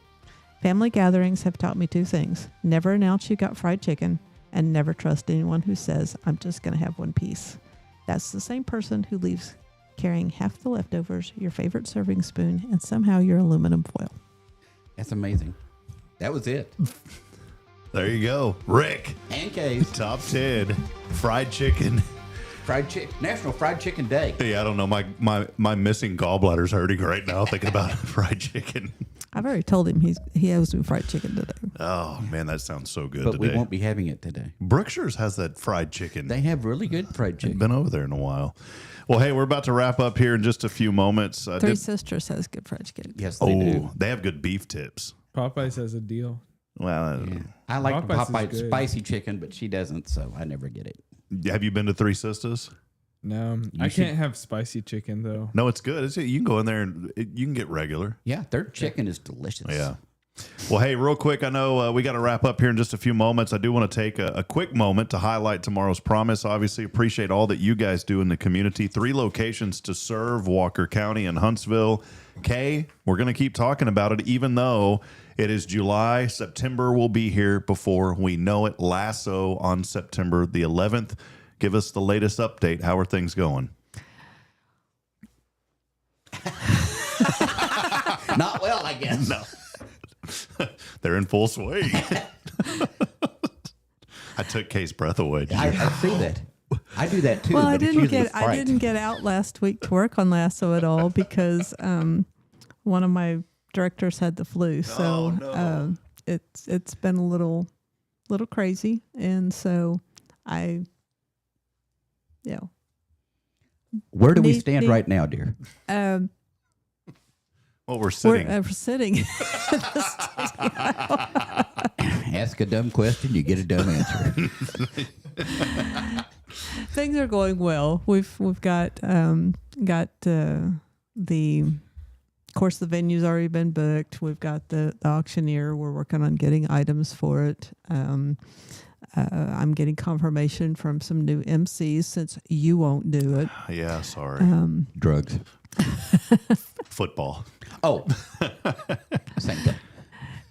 Family gatherings have taught me 2 things. Never announce you got fried chicken and never trust anyone who says, I'm just going to have one piece. That's the same person who leaves carrying half the leftovers, your favorite serving spoon, and somehow your aluminum foil. That's amazing. That was it. There you go. Rick. And Kaye's Top 10 fried chicken. National Fried Chicken Day. Hey, I don't know. My missing gallbladder's hurting right now thinking about fried chicken. I've already told him he owes me fried chicken today. Oh, man, that sounds so good But today. we won't be having it today. Brookshire's has that fried chicken. They have really good fried chicken. Been over there in a while. Well, hey, we're about to wrap up here in just a few moments. Three Sisters has good fried chicken. Yes, they do. They have good beef tips. Popeyes has a deal. Well, I like Popeyes is Popeye's good. spicy chicken, but she doesn't, so I never get it. have you been to Three Sisters? No, I can't have spicy chicken though. No, it's good. You can go in there and you can get regular. Yeah, their chicken is delicious. Yeah. Well, hey, real quick, I know we got to wrap up here in just a few moments. I do want to take a quick moment to highlight tomorrow's promise. Obviously, appreciate all that you guys do in the community. 3 locations to serve Walker County and Huntsville. Kay, we're going to keep talking about it, even though it is July. September will be here before we know it. Lasso on September the 11th. Give us the latest update. How are things going? Not well, I guess. No. They're in full swing. I took Kay's breath away. I see that. I do that too. Well, but I it's didn't usually get Fright. I didn't get out last week to work on Lasso at all because one of my directors had the flu. So it's been a little crazy, and so Where do we stand right now, dear? Well, we're sitting. We're sitting. Ask a dumb question, you get a dumb answer. Things are going well. We've got the of course the venue's already been booked. We've got the auctioneer. We're working on getting items for it. I'm getting confirmation from some new MCs since you won't do it. Yeah, sorry. Drugs. Football. Oh, same thing.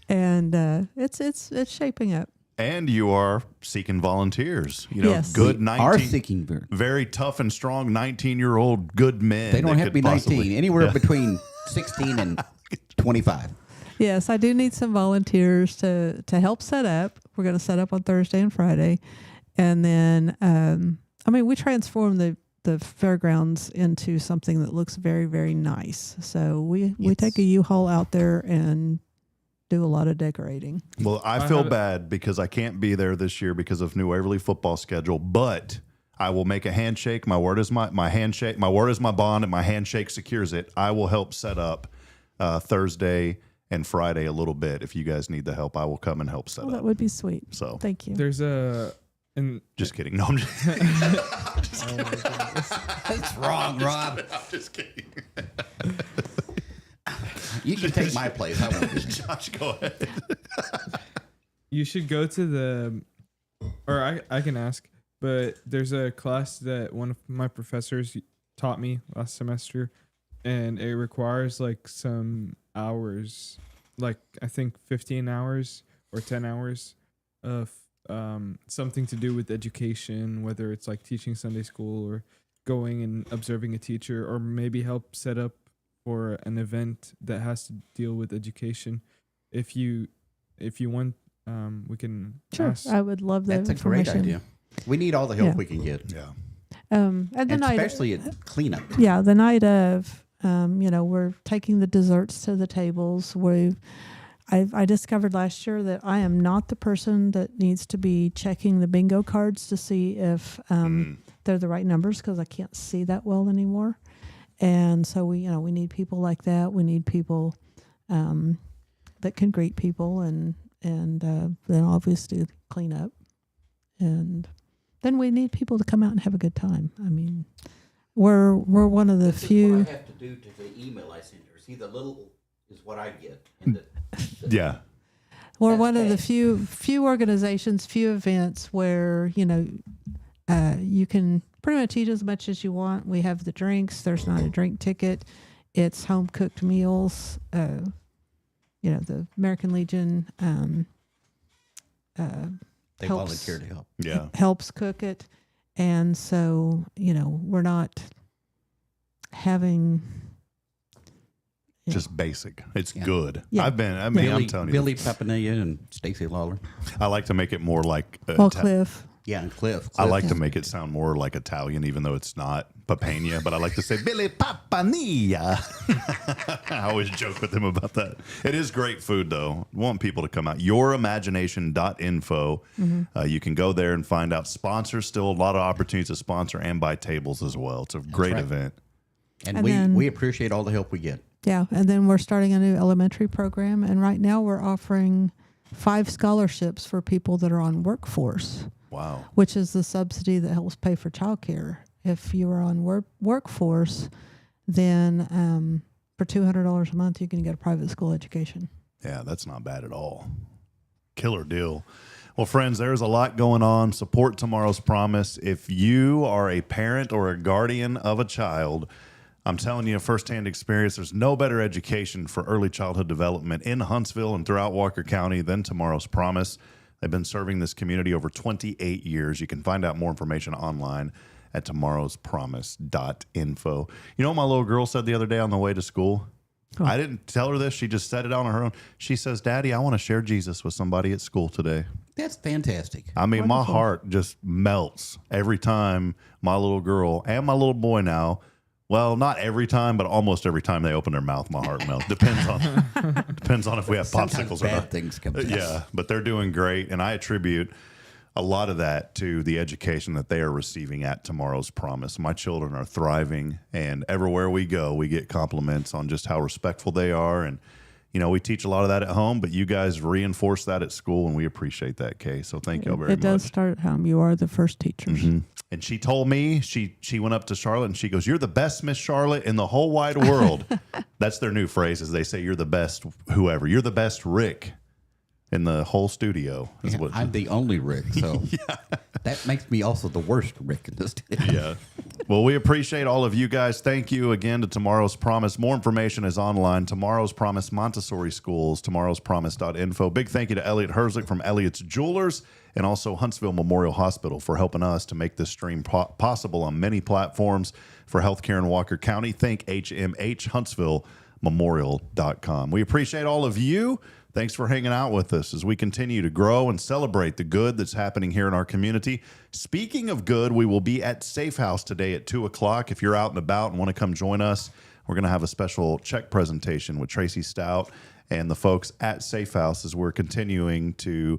And it's shaping up. And you are seeking volunteers. You know, Yes. good We 19. are seeking very tough and strong 19-year-old good men. They don't that have to be could possibly- 19. Anywhere between 16 and 25. Yes, I do need some volunteers to help set up. We're going to set up on Thursday and Friday. And then, we transform the fairgrounds into something that looks very, very nice. So we take a U-Haul out there and do a lot of decorating. Well, I feel bad because I can't be there this year because of New Waverly football schedule, but I will make a handshake. My word is my handshake. My word is my bond, and my handshake secures it. I will help set up Thursday and Friday a little bit. If you guys need the help, I will come and help set up. That would be sweet. So thank you. There's just kidding. No, I'm just That's wrong, Rob. I'm just kidding. You can take my place. I won't. Josh, go ahead. You should go to I can ask, but there's a class that one of my professors taught me last semester, and it requires like some hours, like I think 15 hours or 10 hours of something to do with education, whether it's like teaching Sunday school or going and observing a teacher, or maybe help set up for an event that has to deal with education. If you want, we can ask. I would love that. That's a great information. idea. We need all the help Yeah. we can get. Yeah. And the night, especially at cleanup. yeah, the night of, we're taking the desserts to the tables. I discovered last year that I am not the person that needs to be checking the bingo cards to see if they're the right numbers, because I can't see that well anymore. And so we need people like that. We need people that can greet people and then obviously clean up. And then we need people to come out and have a good time. I mean, we're one of the few. This is what I have to do to the email I send her. See, the little is what I get. And Yeah. We're That's one of the bad. few organizations, few events where you can pretty much eat as much as you want. We have the drinks. There's not a drink ticket. It's home cooked meals. The American Legion they helps, volunteer to help. Yeah. helps cook it, and so we're not having Just basic. It's Yeah. good. Yeah. I'm telling you. Billy Papanilla and Stacy Lawler. I like to make it more like Cliff. Yeah, and Cliff. I like to make it sound more like Italian, even though it's not Papania, but I like to say Billy Papanilla. I always joke with him about that. It is great food, though. Want people to come out. Yourimagination.info. You can go there and find out sponsors. Still a lot of opportunities to sponsor and buy tables as well. It's a great right. event. And then- we appreciate all the help we get. Yeah, and then we're starting a new elementary program, and right now we're offering 5 scholarships for people that are on workforce, Wow. which is the subsidy that helps pay for childcare. If you are on workforce, then for $200 a month, you can get a private school education. Yeah, that's not bad at all. Killer deal. Well, friends, there's a lot going on. Support Tomorrow's Promise. If you are a parent or a guardian of a child, I'm telling you, firsthand experience, there's no better education for early childhood development in Huntsville and throughout Walker County than Tomorrow's Promise. They've been serving this community over 28 years. You can find out more information online at tomorrowspromise.info. You know what my little girl said the other day on the way to school? Oh. I didn't tell her this. She just said it on her own. She says, Daddy, I want to share Jesus with somebody at school today. That's fantastic. I mean, my heart just melts every time my little girl and my little boy now, well, not every time, but almost every time they open their mouth, my heart melts. Depends on if we have popsicles or not. Bad things come to Yeah, but they're doing great, and I attribute a lot of that to the education that they are receiving at Tomorrow's Promise. My children are thriving, and everywhere we go, we get compliments on just how respectful they are. And, you know, we teach a lot of that at home, but you guys reinforce that at school, and we appreciate that, Kay. So thank y'all very much. It does start at home. You are the first teachers. Mm-hmm. And she told me, she went up to Charlotte, and she goes, "You're the best Miss Charlotte in the whole wide world." That's their new phrase, is they say, "You're the best whoever. You're the best Rick in the whole studio." Yeah, I'm the only Rick, so that makes me also the worst Rick in the studio. Yeah. Well, we appreciate all of you guys. Thank you again to Tomorrow's Promise. More information is online. Tomorrow's Promise Montessori Schools, tomorrowspromise.info. Big thank you to Elliot Herzlich from Elliot's Jewelers and also Huntsville Memorial Hospital for helping us to make this stream possible on many platforms for healthcare in Walker County. Think HMH, HuntsvilleMemorial.com. We appreciate all of you. Thanks for hanging out with us as we continue to grow and celebrate the good that's happening here in our community. Speaking of good, we will be at Safe House today at 2 o'clock. If you're out and about and want to come join us, we're going to have a special check presentation with Tracy Stout and the folks at Safe House as we're continuing to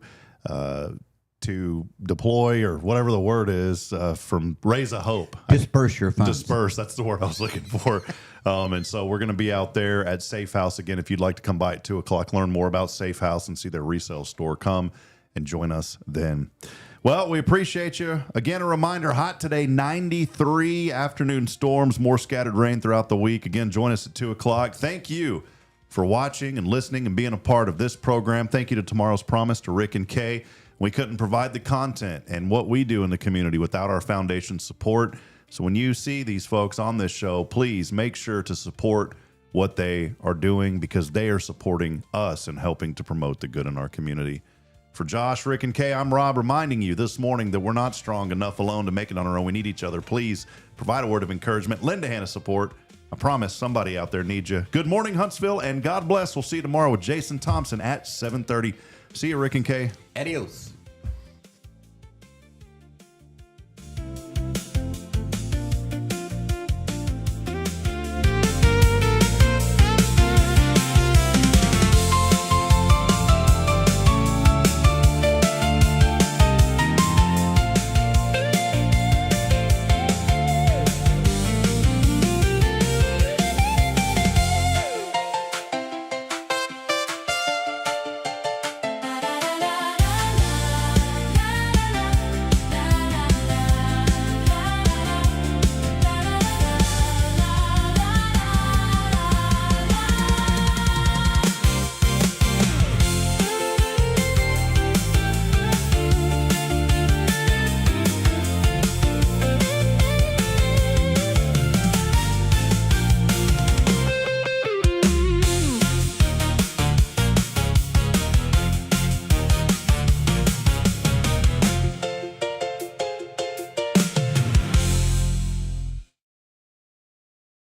deploy, or whatever the word is, from Raise a Hope. Disperse your funds. Disperse, that's the word I was looking for. And so we're going to be out there at Safe House. Again, if you'd like to come by at 2 o'clock, learn more about Safe House and see their resale store, come and join us then. Well, we appreciate you. Again, a reminder, hot today, 93, afternoon storms, more scattered rain throughout the week. Again, join us at 2 o'clock. Thank you for watching and listening and being a part of this program. Thank you to Tomorrow's Promise, to Rick and Kaye. We couldn't provide the content and what we do in the community without our foundation support. So when you see these folks on this show, please make sure to support what they are doing, because they are supporting us and helping to promote the good in our community. For Josh, Rick, and Kaye, I'm Rob, reminding you this morning that we're not strong enough alone to make it on our own. We need each other. Please provide a word of encouragement. Lend a hand of support. I promise somebody out there needs you. Good morning, Huntsville, and God bless. We'll see you tomorrow with Jason Thompson at 7:30. See you, Rick and Kaye. Adios.